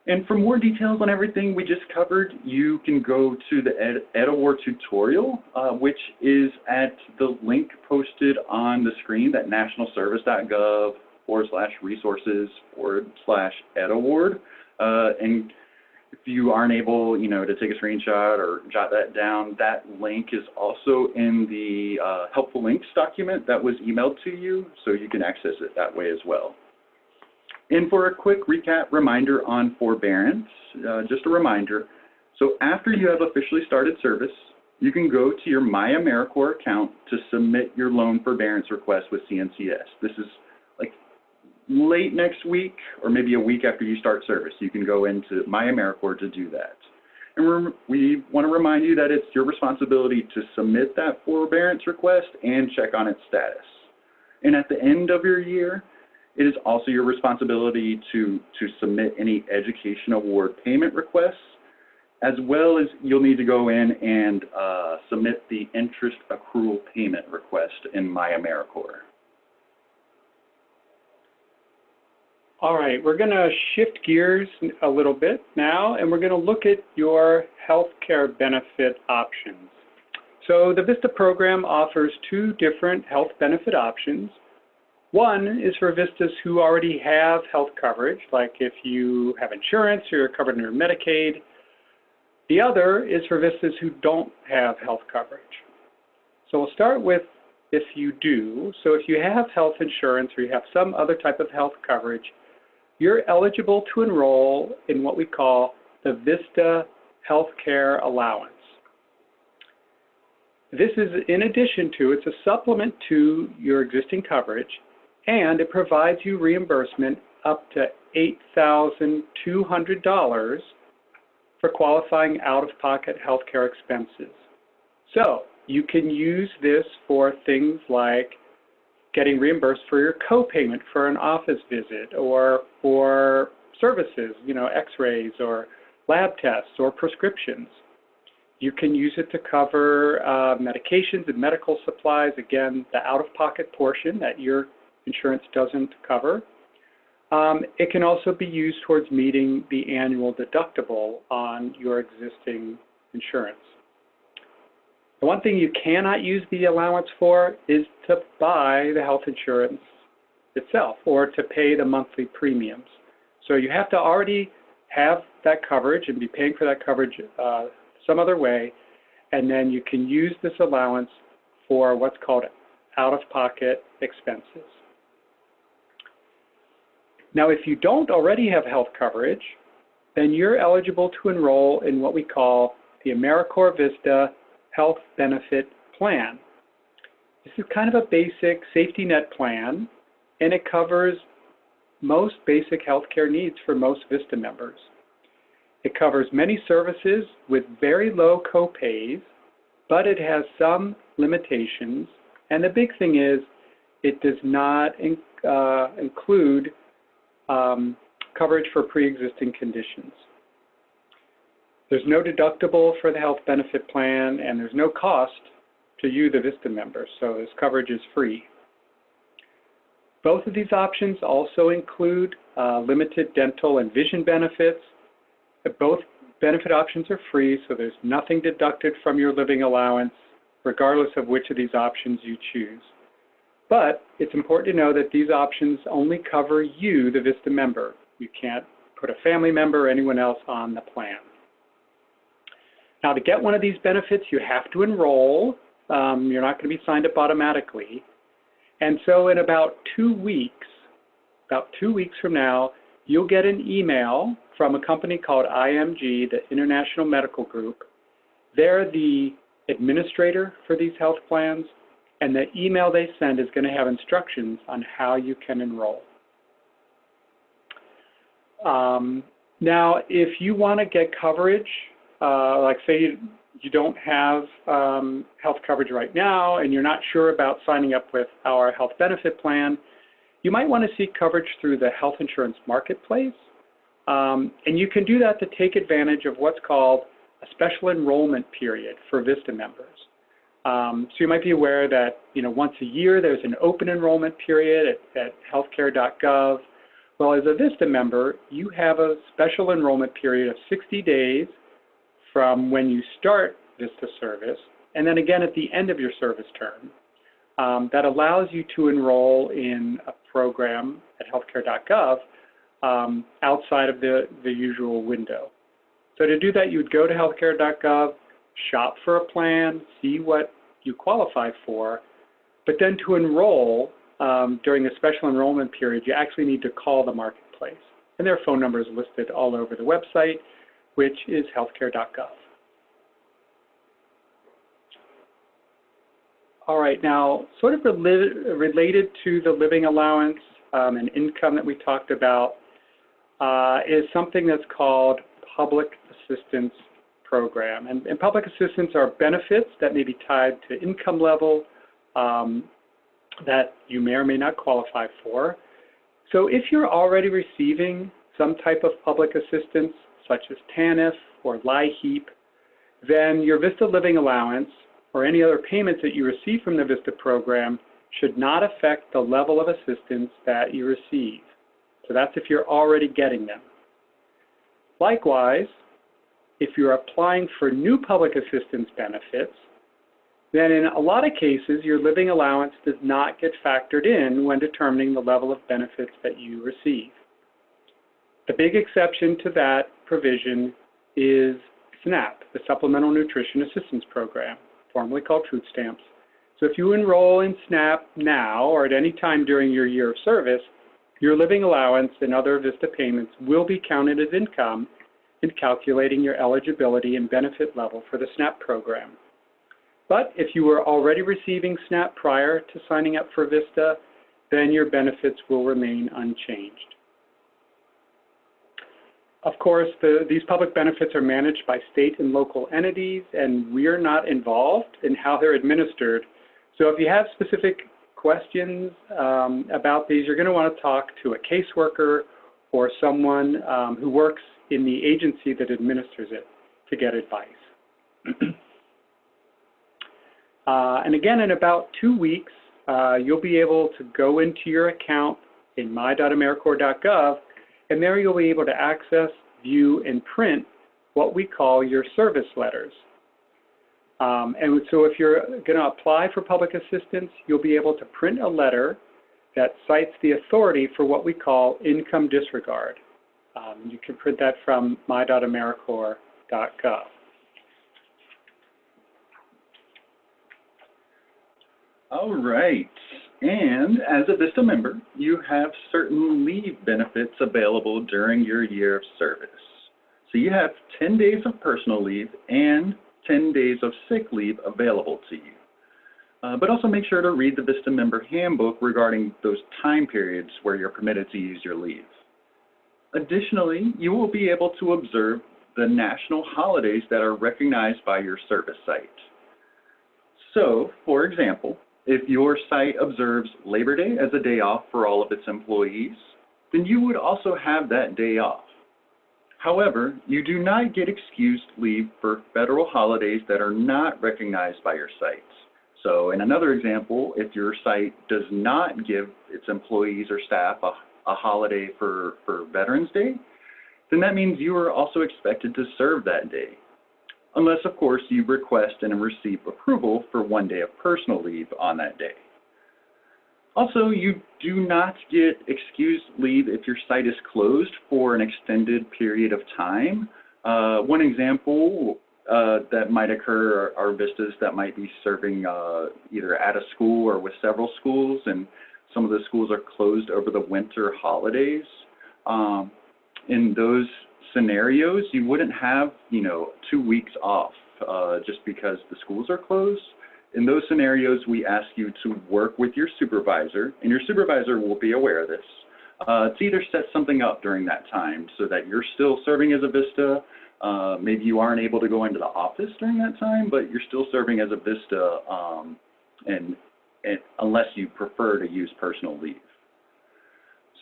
And for more details on everything we just covered, you can go to the Ed Award tutorial, which is at the link posted on the screen, that nationalservice.gov/resources/Ed Award. And if you aren't able, to take a screenshot or jot that down, that link is also in the helpful links document that was emailed to you, so you can access it that way as well. And for a quick recap reminder on forbearance, just a reminder, so after you have officially started service, you can go to your My AmeriCorps account to submit your loan forbearance request with CNCS. This is like late next week or maybe a week after you start service. You can go into My AmeriCorps to do that. And we want to remind you that it's your responsibility to submit that forbearance request and check on its status. And at the end of your year, it is also your responsibility to submit any Education Award payment requests, as well as you'll need to go in and submit the interest accrual payment request in My AmeriCorps. All right, we're going to shift gears a little bit now, and we're going to look at your healthcare benefit options. So the VISTA program offers 2 different health benefit options. One is for VISTAs who already have health coverage, like if you have insurance or you're covered under Medicaid. The other is for VISTAs who don't have health coverage. So we'll start with if you do. So if you have health insurance or you have some other type of health coverage, you're eligible to enroll in what we call the VISTA Healthcare Allowance. This is in addition to, it's a supplement to your existing coverage, and it provides you reimbursement up to $8,200 for qualifying out-of-pocket healthcare expenses. So you can use this for things like getting reimbursed for your co-payment for an office visit, or for services, x-rays or lab tests or prescriptions. You can use it to cover medications and medical supplies, again, the out-of-pocket portion that your insurance doesn't cover. It can also be used towards meeting the annual deductible on your existing insurance. The one thing you cannot use the allowance for is to buy the health insurance itself or to pay the monthly premiums. So you have to already have that coverage and be paying for that coverage some other way, and then you can use this allowance for what's called out-of-pocket expenses. Now, if you don't already have health coverage, then you're eligible to enroll in what we call the AmeriCorps VISTA Health Benefit Plan. This is kind of a basic safety net plan, and it covers most basic health care needs for most VISTA members. It covers many services with very low co-pays, but it has some limitations. And the big thing is it does not include coverage for pre-existing conditions. There's no deductible for the health benefit plan, and there's no cost to you, the VISTA member, so this coverage is free. Both of these options also include limited dental and vision benefits. Both benefit options are free, so there's nothing deducted from your living allowance, regardless of which of these options you choose. But it's important to know that these options only cover you, the VISTA member. You can't put a family member or anyone else on the plan. Now, to get one of these benefits, you have to enroll. You're not going to be signed up automatically. And so in about 2 weeks from now, you'll get an email from a company called IMG, the International Medical Group. They're the administrator for these health plans, and the email they send is going to have instructions on how you can enroll. Now, if you want to get coverage, like say you don't have health coverage right now and you're not sure about signing up with our health benefit plan, you might want to seek coverage through the health insurance marketplace. And you can do that to take advantage of what's called a special enrollment period for VISTA members. So you might be aware that once a year there's an open enrollment period at healthcare.gov. Well, as a VISTA member, you have a special enrollment period of 60 days from when you start VISTA service, and then again at the end of your service term. That allows you to enroll in a program at healthcare.gov outside of the usual window. So to do that, you would go to healthcare.gov, shop for a plan, see what you qualify for, but then to enroll during the special enrollment period, you actually need to call the marketplace. And their phone number is listed all over the website, which is healthcare.gov. All right, now sort of related to the living allowance and income that we talked about is something that's called public assistance program. And public assistance are benefits that may be tied to income level that you may or may not qualify for. So if you're already receiving some type of public assistance, such as TANF or LIHEAP, then your VISTA living allowance or any other payments that you receive from the VISTA program should not affect the level of assistance that you receive. So that's if you're already getting them. Likewise, if you're applying for new public assistance benefits, then in a lot of cases, your living allowance does not get factored in when determining the level of benefits that you receive. The big exception to that provision is SNAP, the Supplemental Nutrition Assistance Program, formerly called food stamps. So if you enroll in SNAP now or at any time during your year of service, your living allowance and other VISTA payments will be counted as income in calculating your eligibility and benefit level for the SNAP program. But if you were already receiving SNAP prior to signing up for VISTA, then your benefits will remain unchanged. Of course, these public benefits are managed by state and local entities, and we're not involved in how they're administered. So if you have specific questions about these, you're going to want to talk to a caseworker or someone who works in the agency that administers it to get advice. And again, in about 2 weeks, you'll be able to go into your account in my.americorps.gov, and there you'll be able to access, view, and print what we call your service letters. And so if you're going to apply for public assistance, you'll be able to print a letter that cites the authority for what we call income disregard. You can print that from my.americorps.gov. All right. And as a VISTA member, you have certain leave benefits available during your year of service. So you have 10 days of personal leave and 10 days of sick leave available to you. But also make sure to read the VISTA member handbook regarding those time periods where you're permitted to use your leave. Additionally, you will be able to observe the national holidays that are recognized by your service site. So, for example, if your site observes Labor Day as a day off for all of its employees, then you would also have that day off. However, you do not get excused leave for federal holidays that are not recognized by your sites. So in another example, if your site does not give its employees or staff a holiday for Veterans Day, then that means you are also expected to serve that day. Unless, of course, you request and receive approval for 1 day of personal leave on that day. Also, you do not get excused leave if your site is closed for an extended period of time. One example that might occur are VISTAs that might be serving either at a school or with several schools, and some of the schools are closed over the winter holidays. In those scenarios, you wouldn't have, 2 weeks off just because the schools are closed. In those scenarios, we ask you to work with your supervisor, and your supervisor will be aware of this, to either set something up during that time so that you're still serving as a VISTA. Maybe you aren't able to go into the office during that time, but you're still serving as a VISTA, and unless you prefer to use personal leave.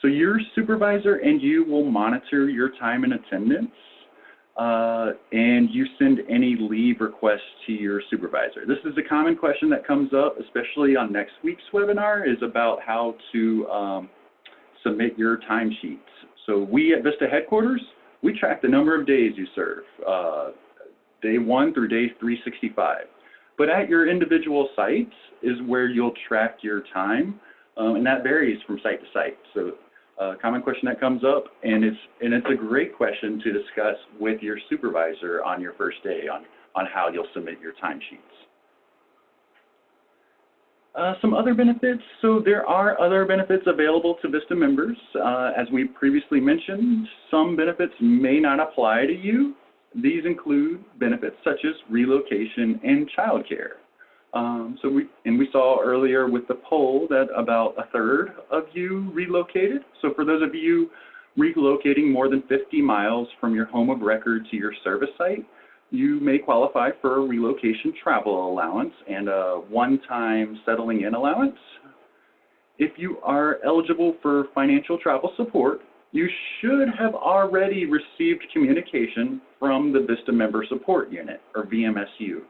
So your supervisor and you will monitor your time and attendance, and you send any leave requests to your supervisor. This is a common question that comes up, especially on next week's webinar, is about how to submit your timesheets. So we at VISTA headquarters, we track the number of days you serve, day 1 through day 365. But at your individual sites is where you'll track your time, and that varies from site to site. So a common question that comes up, and it's a great question to discuss with your supervisor on your first day on how you'll submit your timesheets. Some other benefits. So there are other benefits available to VISTA members. As we previously mentioned, some benefits may not apply to you. These include benefits such as relocation and childcare. We saw earlier with the poll that about 1/3 of you relocated. So for those of you relocating more than 50 miles from your home of record to your service site, you may qualify for a relocation travel allowance and a one-time settling in allowance. If you are eligible for financial travel support, you should have already received communication from the VISTA Member Support Unit, or VMSU.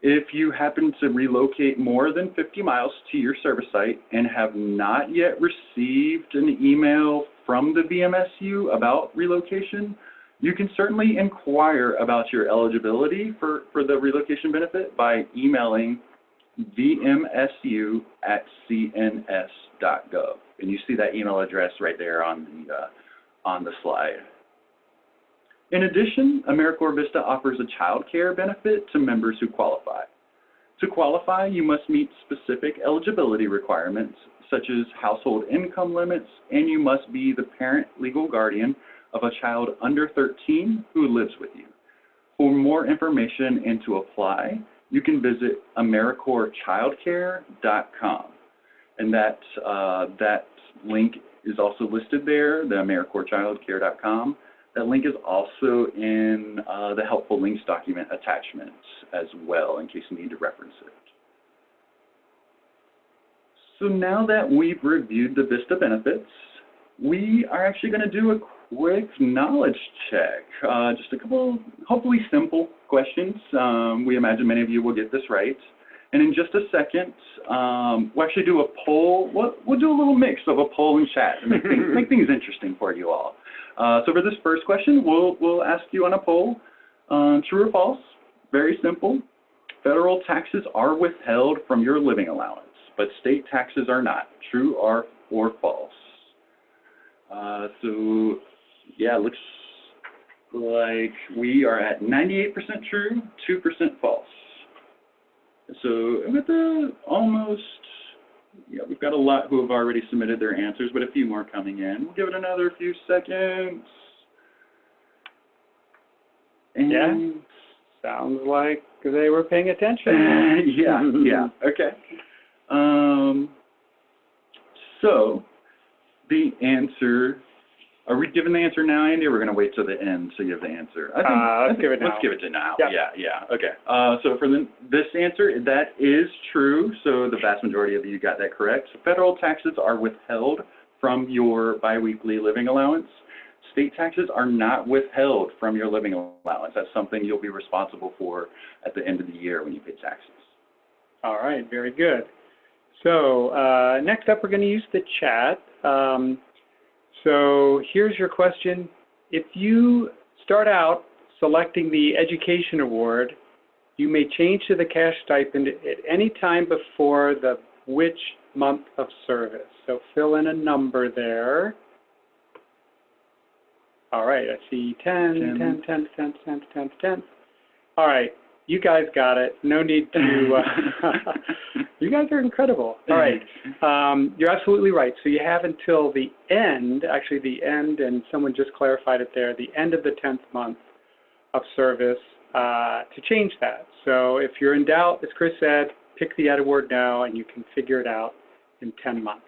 If you happen to relocate more than 50 miles to your service site and have not yet received an email from the VMSU about relocation, you can certainly inquire about your eligibility for the relocation benefit by emailing vmsu@cns.gov. And you see that email address right there on the slide. In addition, AmeriCorps VISTA offers a child care benefit to members who qualify. To qualify, you must meet specific eligibility requirements, such as household income limits, and you must be the parent legal guardian of a child under 13 who lives with you. For more information and to apply, you can visit AmeriCorpsChildcare.com. And that link is also listed there, the AmeriCorpsChildcare.com. That link is also in the helpful links document attachment as well, in case you need to reference it. So now that we've reviewed the VISTA benefits, we are actually going to do a quick knowledge check. Just a couple, hopefully simple questions. We imagine many of you will get this right. And in just a second, we'll actually do a poll. We'll do a little mix of a poll and chat to make things interesting for you all. So for this first question, we'll ask you on a poll, true or false, very simple. Federal taxes are withheld from your living allowance, but state taxes are not. True or false? So yeah, it looks like we are at 98% true, 2% false. So with almost, yeah, we've got a lot who have already submitted their answers, but a few more coming in. We'll give it another few seconds. And yeah, sounds like they were paying attention. yeah, okay. So the answer, are we giving the answer now, Andy, or we're going to wait till the end so you have the answer? Let's give it now. Let's give it now. Yep. Yeah, okay. So for this answer, that is true. So the vast majority of you got that correct. So federal taxes are withheld from your biweekly living allowance. State taxes are not withheld from your living allowance. That's something you'll be responsible for at the end of the year when you pay taxes. All right, very good. So next up, we're going to use the chat. So here's your question. If you start out selecting the Education Award, you may change to the cash stipend at any time before the which month of service. So fill in a number there. All right, I see 10. All right, you guys got it. No need to, you guys are incredible. All right, you're absolutely right. So you have until the end, actually the end, and someone just clarified it there, the end of the 10th month of service to change that. So if you're in doubt, as Chris said, pick the Ed Award now and you can figure it out in 10 months.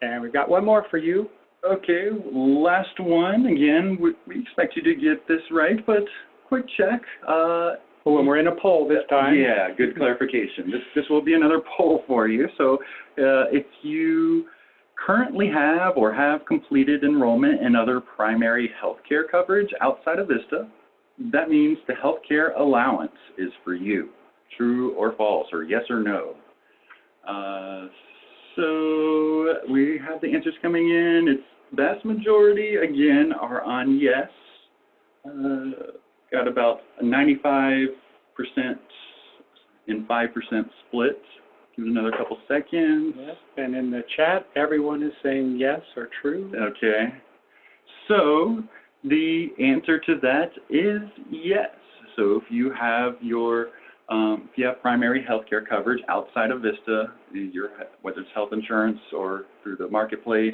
And we've got one more for you. Okay, last one. Again, we expect you to get this right, but quick check. And we're in a poll this time. Yeah, good clarification. This will be another poll for you. So if you currently have or have completed enrollment in other primary health care coverage outside of VISTA, that means the health care allowance is for you. True or false, or yes or no. So we have the answers coming in. It's vast majority, again, are on yes. Got about a 95% and 5% split. Give it another couple seconds. Yes. And in the chat, everyone is saying yes or true. Okay. So the answer to that is yes. So if you have your if you have primary health care coverage outside of VISTA, whether it's health insurance or through the marketplace,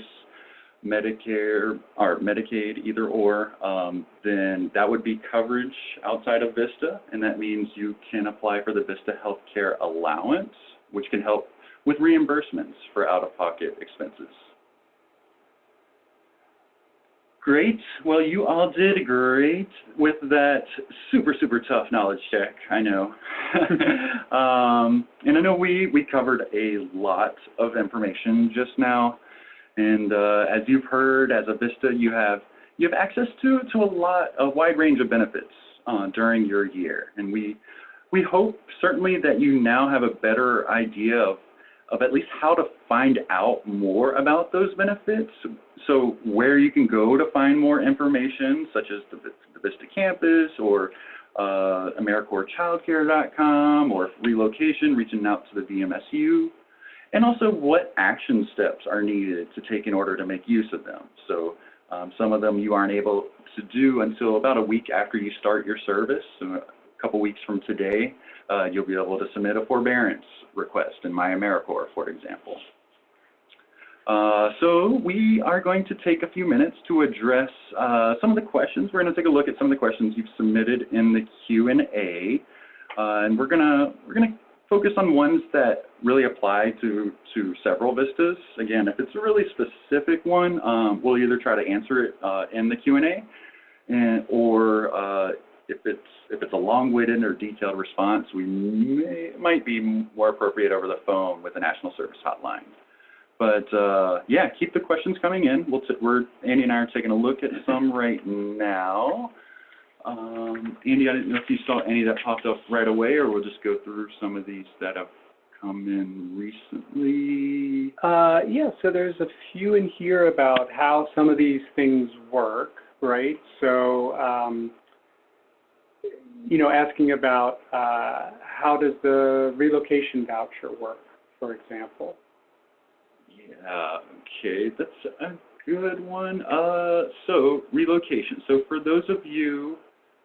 Medicare or Medicaid, either or, then that would be coverage outside of VISTA, and that means you can apply for the VISTA Health Care Allowance, which can help with reimbursements for out-of-pocket expenses. Great. Well, you all did great with that super tough knowledge check, I know. And I know we covered a lot of information just now. And as you've heard, as a VISTA, you have access to a wide range of benefits during your year. And we hope certainly that you now have a better idea of at least how to find out more about those benefits. So where you can go to find more information, such as the VISTA campus or AmeriCorps or relocation, reaching out to the VMSU, and also what action steps are needed to take in order to make use of them. So some of them you aren't able to do until about a week after you start your service. So a couple weeks from today, you'll be able to submit a forbearance request in My AmeriCorps, for example. So we are going to take a few minutes to address some of the questions. We're going to take a look at some of the questions you've submitted in the Q&A, and we're going to focus on ones that really apply to several VISTAs. Again, if it's a really specific one, we'll either try to answer it in the Q&A, or if it's a long-winded or detailed response, we might be more appropriate over the phone with the National Service Hotline. But yeah, keep the questions coming in. Andy and I are taking a look at some right now. Andy, I didn't know if you saw any that popped up right away, or we'll just go through some of these that have come in recently. Yeah, so there's a few in here about how some of these things work, right? So, you know, asking about how does the relocation voucher work, for example? Yeah, okay, that's a good one. So relocation. So for those of you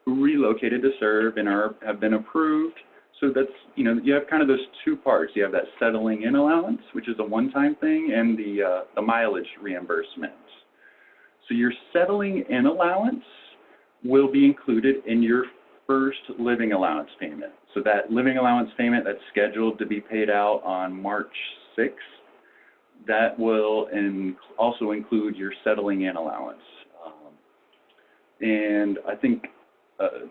who relocated to serve and have been approved, so that's, you know, you have kind of those two parts. You have that settling in allowance, which is a one-time thing, and the mileage reimbursement. So your settling in allowance will be included in your first living allowance payment. So that living allowance payment that's scheduled to be paid out on March 6th, that will also include your settling in allowance. And I think,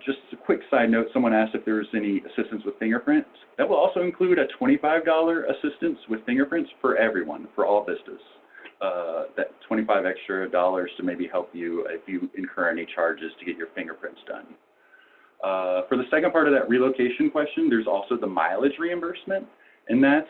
just a quick side note, someone asked if there was any assistance with fingerprints. That will also include a $25 assistance with fingerprints for everyone, for all VISTAs. That 25 extra dollars to maybe help you if you incur any charges to get your fingerprints done. For the second part of that relocation question, there's also the mileage reimbursement, and that's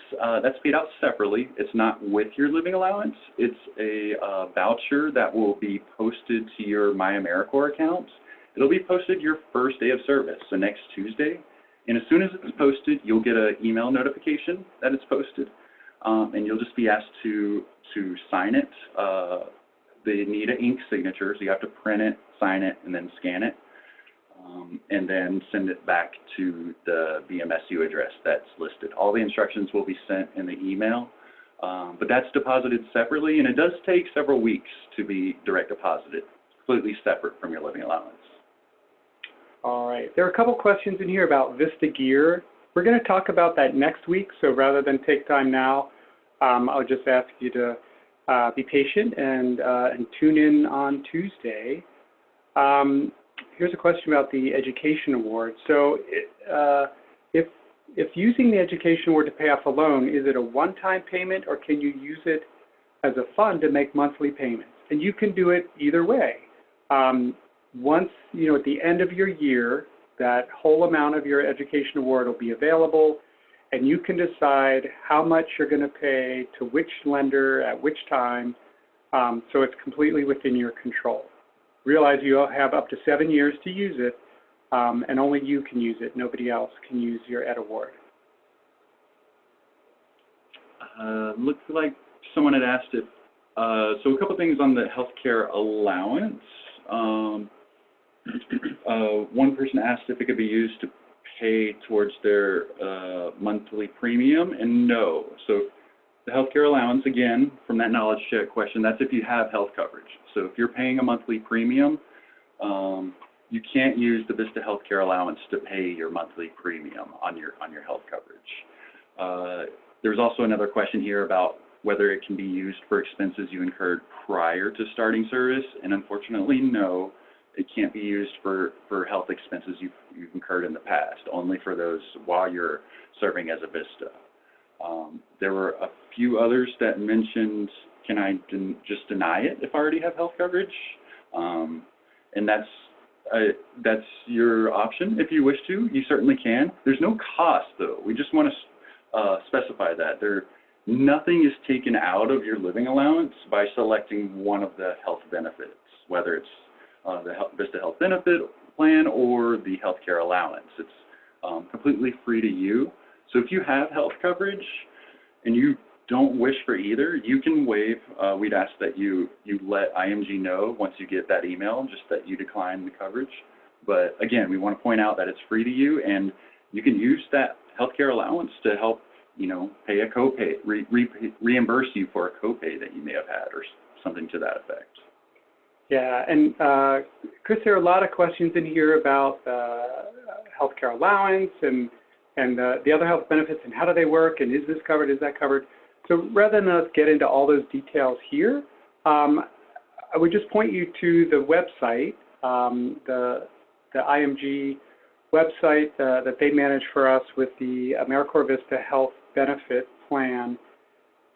paid out separately. It's not with your living allowance. It's a voucher that will be posted to your My AmeriCorps account. It'll be posted your first day of service, so next Tuesday. And as soon as it's posted, you'll get an email notification that it's posted, and you'll just be asked to sign it. They need an ink signature, so you have to print it, sign it, and then scan it, and then send it back to the BMSU address that's listed. All the instructions will be sent in the email, but that's deposited separately, and it does take several weeks to be direct deposited, completely separate from your living allowance. All right. There are a couple questions in here about VISTA gear. We're going to talk about that next week, so rather than take time now, I'll just ask you to be patient and tune in on Tuesday. Here's a question about the Education Award. So if using the Education Award to pay off a loan, is it a one-time payment, or can you use it as a fund to make monthly payments? And you can do it either way. Once, you know, at the end of your year, that whole amount of your Education Award will be available, and you can decide how much you're going to pay to which lender at which time, so it's completely within your control. Realize you have up to 7 years to use it, and only you can use it. Nobody else can use your Ed Award. Looks like someone had asked if, so a couple things on the healthcare allowance. One person asked if it could be used to pay towards their monthly premium, and no. So the healthcare allowance, again, from that knowledge check question, that's if you have health coverage. So if you're paying a monthly premium, you can't use the VISTA healthcare allowance to pay your monthly premium on your health coverage. There's also another question here about whether it can be used for expenses you incurred prior to starting service, and unfortunately, no. It can't be used for health expenses you've incurred in the past, only for those while you're serving as a VISTA. There were a few others that mentioned, can I just deny it if I already have health coverage? And that's your option if you wish to. You certainly can. There's no cost, though. We just want to specify that. Nothing is taken out of your living allowance by selecting one of the health benefits, whether it's the VISTA Health Benefit Plan or the healthcare allowance. It's completely free to you. So if you have health coverage and you don't wish for either, you can waive. We'd ask that you let IMG know once you get that email, just that you decline the coverage. But again, we want to point out that it's free to you, and you can use that healthcare allowance to help, you know, pay a copay, reimburse you for a copay that you may have had or something to that effect. Yeah, and Chris, there are a lot of questions in here about healthcare allowance and the other health benefits and how do they work and is this covered, is that covered? So rather than us get into all those details here, I would just point you to the website, the IMG website that they manage for us with the AmeriCorps VISTA Health Benefit Plan.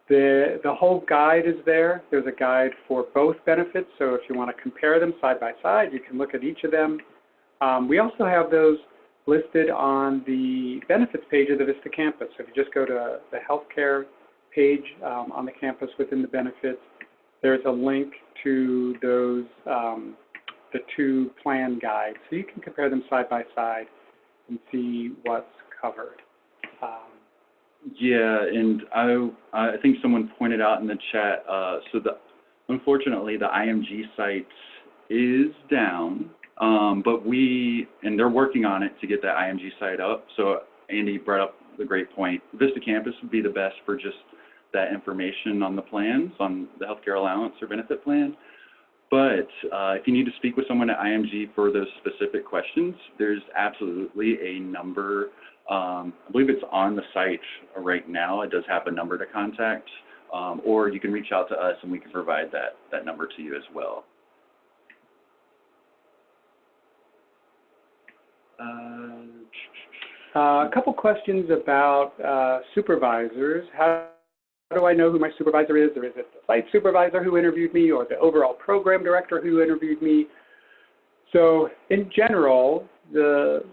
The whole guide is there. There's a guide for both benefits, so if you want to compare them side by side, you can look at each of them. We also have those listed on the benefits page of the VISTA campus. So if you just go to the healthcare page on the campus within the benefits, there's a link to those, the two plan guides. So you can compare them side by side and see what's covered. Yeah, and I think someone pointed out in the chat, so unfortunately the IMG site is down, but and they're working on it to get that IMG site up. So Andy brought up the great point. Vista Campus would be the best for just that information on the plans, on the healthcare allowance or benefit plan. But if you need to speak with someone at IMG for those specific questions, there's absolutely a number. I believe it's on the site right now. It does have a number to contact, or you can reach out to us and we can provide that number to you as well. A couple questions about supervisors. How do I know who my supervisor is, or is it the site supervisor who interviewed me, or the overall program director who interviewed me? So in general, the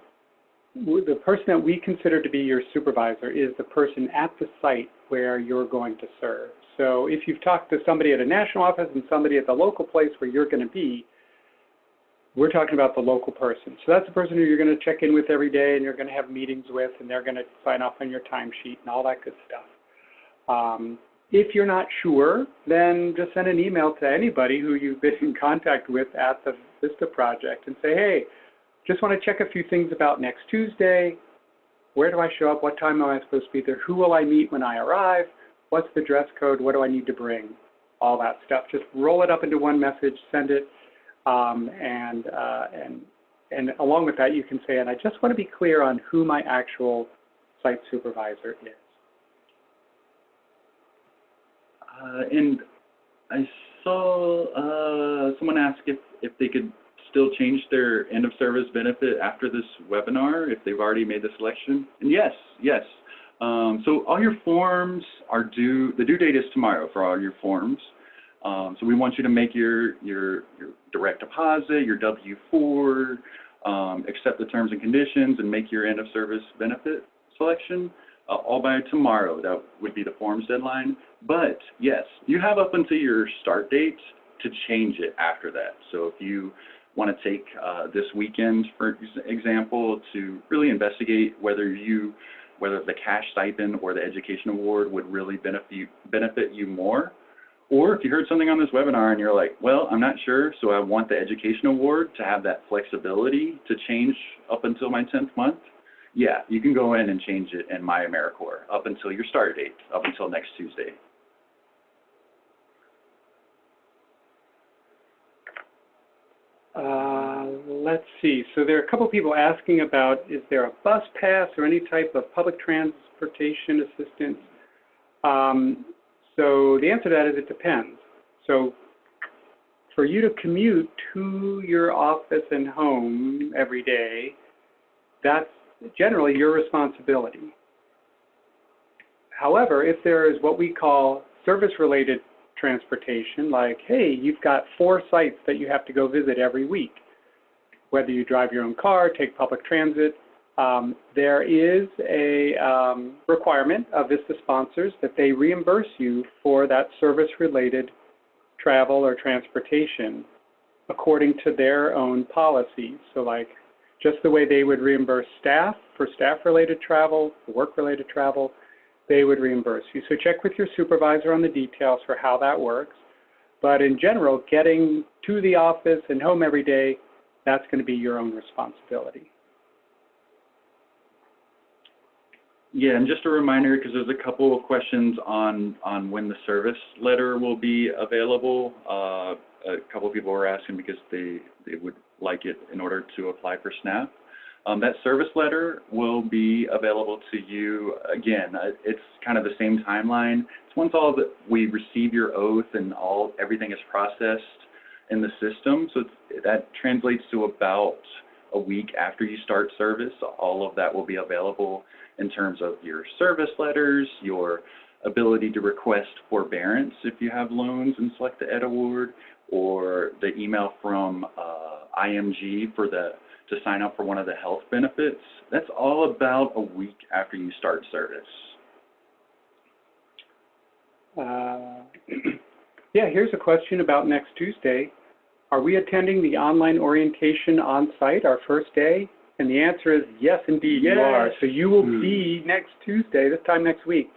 person that we consider to be your supervisor is the person at the site where you're going to serve. So if you've talked to somebody at a national office and somebody at the local place where you're going to be, we're talking about the local person. So that's the person who you're going to check in with every day and you're going to have meetings with, and they're going to sign off on your timesheet and all that good stuff. If you're not sure, then just send an email to anybody who you've been in contact with at the VISTA project and say, hey, just want to check a few things about next Tuesday. Where do I show up? What time am I supposed to be there? Who will I meet when I arrive? What's the dress code? What do I need to bring? All that stuff. Just roll it up into one message, send it, and along with that, you can say, and I just want to be clear on who my actual site supervisor is. And I saw someone ask if they could still change their end of service benefit after this webinar if they've already made the selection. And yes. So all your forms are due. The due date is tomorrow for all your forms. So we want you to make your direct deposit, your W-4, accept the terms and conditions, and make your end of service benefit selection. All by tomorrow. That would be the forms deadline. But yes, you have up until your start date to change it after that. So if you want to take this weekend, for example, to really investigate whether the cash stipend or the education award would really benefit you more, or if you heard something on this webinar and you're like, well, I'm not sure, so I want the education award to have that flexibility to change up until my 10th month, yeah, you can go in and change it in My AmeriCorps up until your start date, up until next Tuesday. Let's see. So there are a couple people asking about, is there a bus pass or any type of public transportation assistance? So the answer to that is it depends. So for you to commute to your office and home every day, that's generally your responsibility. However, if there is what we call service-related transportation, like, hey, you've got 4 sites that you have to go visit every week, whether you drive your own car, take public transit, there is a requirement of VISTA sponsors that they reimburse you for that service-related travel or transportation according to their own policies. So like, just the way they would reimburse staff for staff-related travel, work-related travel, they would reimburse you. So check with your supervisor on the details for how that works. But in general, getting to the office and home every day, that's going to be your own responsibility. Yeah, and just a reminder, because there's a couple of questions on when the service letter will be available. A couple of people were asking because they would like it in order to apply for SNAP. That service letter will be available to you. Again, it's kind of the same timeline. It's once we receive your oath and everything is processed in the system. So that translates to about a week after you start service. All of that will be available in terms of your service letters, your ability to request forbearance if you have loans and select the Ed Award, or the email from IMG to sign up for one of the health benefits. That's all about a week after you start service. Yeah, here's a question about next Tuesday. Are we attending the online orientation on site our first day? And the answer is yes, indeed, you are. So you will be next Tuesday, this time next week,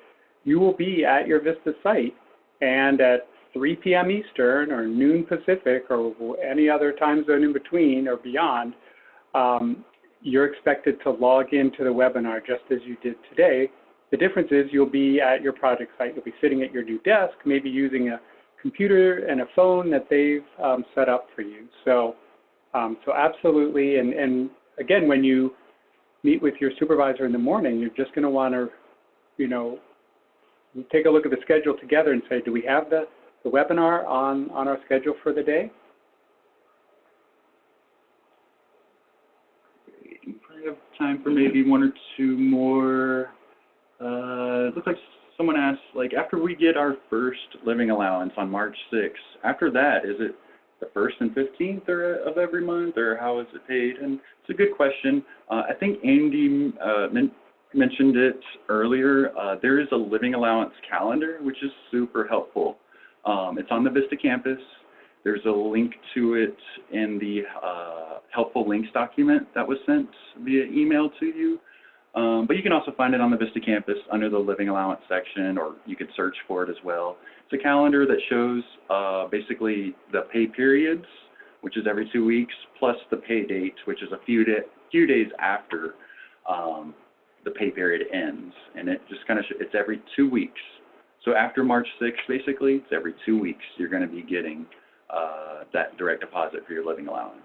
you will be at your VISTA site, and at 3 p.m. Eastern or noon Pacific or any other time zone in between or beyond, you're expected to log into the webinar just as you did today. The difference is you'll be at your project site. You'll be sitting at your new desk, maybe using a computer and a phone that they've set up for you. So absolutely. And again, when you meet with your supervisor in the morning, you're just going to want to, take a look at the schedule together and say, do we have the webinar on our schedule for the day? We probably have time for maybe one or two more. It looks like someone asked, after we get our first living allowance on March 6th, after that, is it the 1st and 15th of every month, or how is it paid? And it's a good question. I think Andy mentioned it earlier. There is a living allowance calendar, which is super helpful. It's on the VISTA campus. There's a link to it in the helpful links document that was sent via email to you. But you can also find it on the VISTA campus under the living allowance section, or you could search for it as well. It's a calendar that shows basically the pay periods, which is every 2 weeks, plus the pay date, which is a few days after the pay period ends. And it just kind of, it's every 2 weeks. So after March 6th, basically, it's every 2 weeks you're going to be getting that direct deposit for your living allowance.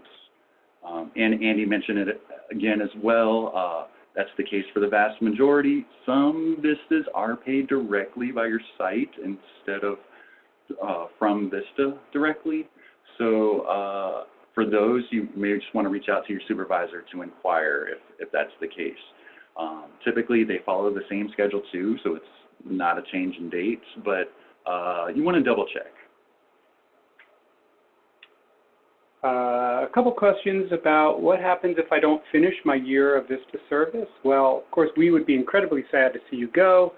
And Andy mentioned it again as well. That's the case for the vast majority. Some VISTAs are paid directly by your site instead of from VISTA directly. So for those, you may just want to reach out to your supervisor to inquire if that's the case. Typically, they follow the same schedule too, so it's not a change in dates, but you want to double check. A couple questions about what happens if I don't finish my year of VISTA service. Well, of course, we would be incredibly sad to see you go,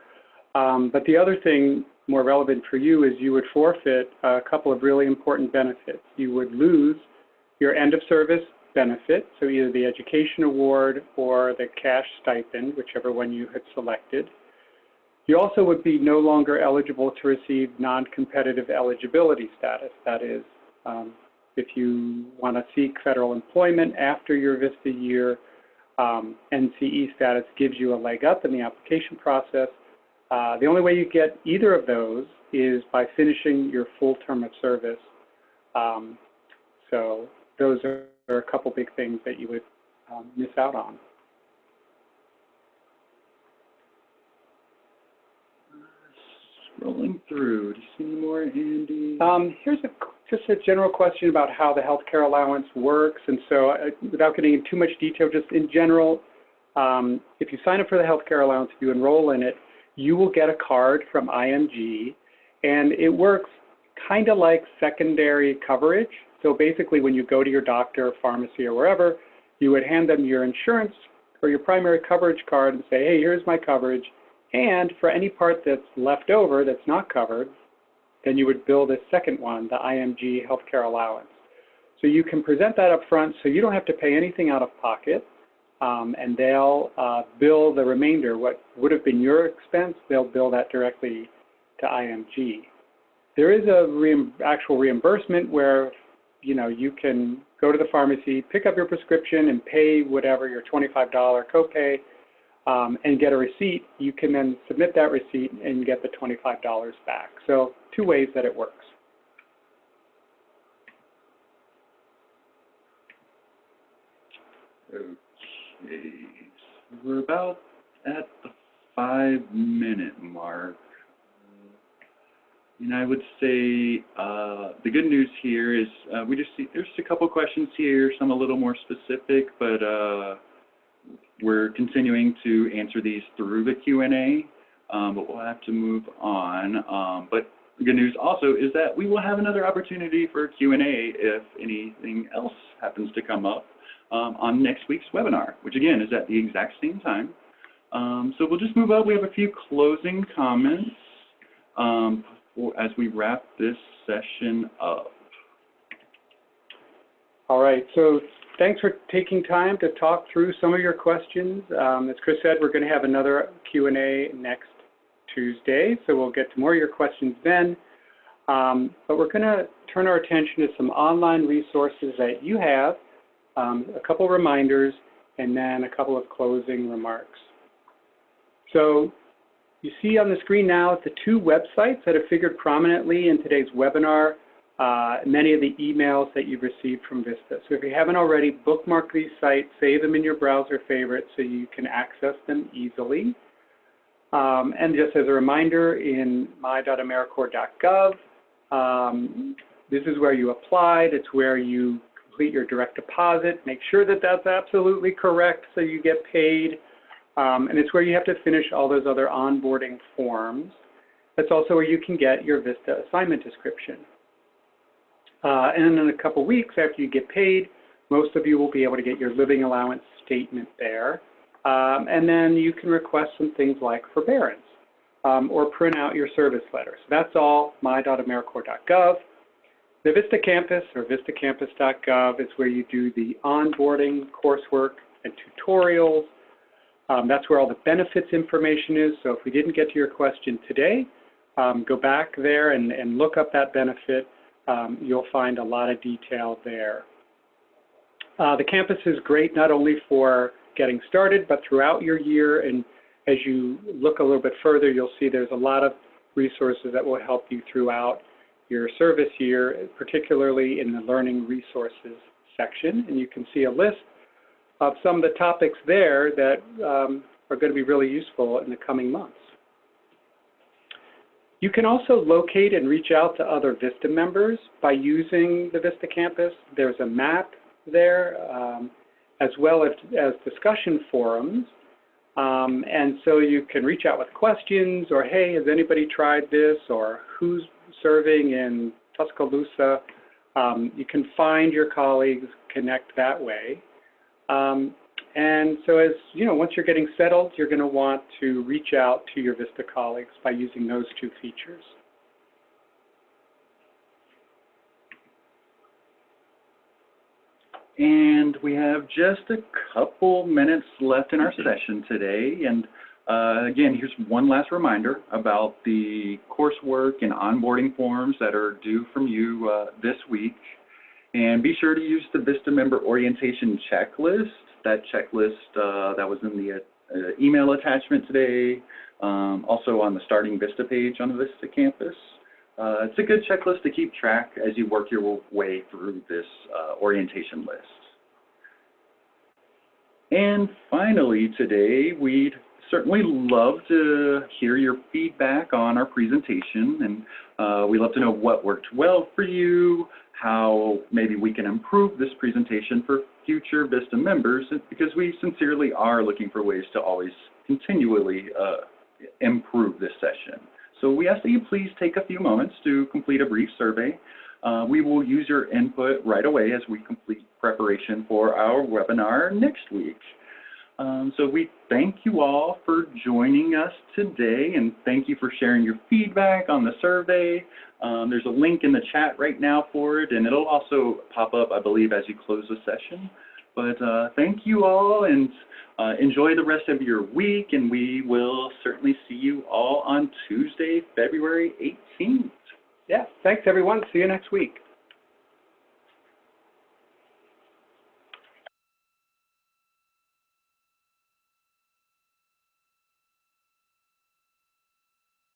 but the other thing more relevant for you is you would forfeit a couple of really important benefits. You would lose your end of service benefit, so either the education award or the cash stipend, whichever one you had selected. You also would be no longer eligible to receive non-competitive eligibility status. That is, if you want to seek federal employment after your VISTA year, NCE status gives you a leg up in the application process. The only way you get either of those is by finishing your full term of service. So those are a couple big things that you would miss out on. Scrolling through, do you see any more, Andy? Here's just a general question about how the healthcare allowance works. And so without getting into too much detail, just in general, if you sign up for the healthcare allowance, if you enroll in it, you will get a card from IMG, and it works kind of like secondary coverage. So basically, when you go to your doctor, pharmacy, or wherever, you would hand them your insurance or your primary coverage card and say, hey, here's my coverage. And for any part that's left over that's not covered, then you would bill this second one, the IMG healthcare allowance. So you can present that up front so you don't have to pay anything out of pocket, and they'll bill the remainder. What would have been your expense, they'll bill that directly to IMG. There is a actual reimbursement where you can go to the pharmacy, pick up your prescription, and pay whatever your $25 copay, and get a receipt. You can then submit that receipt and get the $25 back. So 2 ways that it works. Okay, so we're about at the 5-minute mark. And I would say the good news here is we just see there's a couple questions here, some a little more specific, but we're continuing to answer these through the Q&A. but we'll have to move on. But the good news also is that we will have another opportunity for Q&A if anything else happens to come up on next week's webinar, which again is at the exact same time. So we'll just move up. We have a few closing comments as we wrap this session up. All right, so thanks for taking time to talk through some of your questions. As Chris said, we're going to have another Q&A next Tuesday, so we'll get to more of your questions then. But we're going to turn our attention to some online resources that you have, a couple reminders, and then a couple of closing remarks. So you see on the screen now the two websites that have figured prominently in today's webinar, many of the emails that you've received from VISTA. So if you haven't already, bookmark these sites, save them in your browser favorites so you can access them easily. And just as a reminder, in my.americorps.gov, this is where you applied. It's where you complete your direct deposit. Make sure that that's absolutely correct so you get paid. And it's where you have to finish all those other onboarding forms. That's also where you can get your VISTA assignment description. And in a couple weeks after you get paid, most of you will be able to get your living allowance statement there. And then you can request some things like forbearance or print out your service letter. So that's all my.americorps.gov. The VISTA campus or vistacampus.gov is where you do the onboarding, coursework, and tutorials. That's where all the benefits information is. So if we didn't get to your question today, go back there and look up that benefit. You'll find a lot of detail there. The campus is great not only for getting started, but throughout your year. And as you look a little bit further, you'll see there's a lot of resources that will help you throughout your service year, particularly in the Learning Resources section. And you can see a list of some of the topics there that are going to be really useful in the coming months. You can also locate and reach out to other VISTA members by using the VISTA campus. There's a map there, as well as discussion forums. And so you can reach out with questions or, hey, has anybody tried this? Or who's serving in Tuscaloosa? You can find your colleagues, connect that way. And so as you know, once you're getting settled, you're going to want to reach out to your VISTA colleagues by using those two features. And we have just a couple minutes left in our session today. And again, here's one last reminder about the coursework and onboarding forms that are due from you this week. And be sure to use the VISTA member orientation checklist. That checklist that was in the email attachment today, also on the Starting VISTA page on the VISTA campus. It's a good checklist to keep track as you work your way through this orientation list. And finally today, we'd certainly love to hear your feedback on our presentation, and we'd love to know what worked well for you, how maybe we can improve this presentation for future VISTA members, because we sincerely are looking for ways to always continually improve this session. So we ask that you please take a few moments to complete a brief survey. We will use your input right away as we complete preparation for our webinar next week. So we thank you all for joining us today, and thank you for sharing your feedback on the survey. There's a link in the chat right now for it, and it'll also pop up, I believe, as you close the session. But thank you all, and enjoy the rest of your week, and we will certainly see you all on Tuesday, February 18th. Yeah, thanks everyone. See you next week.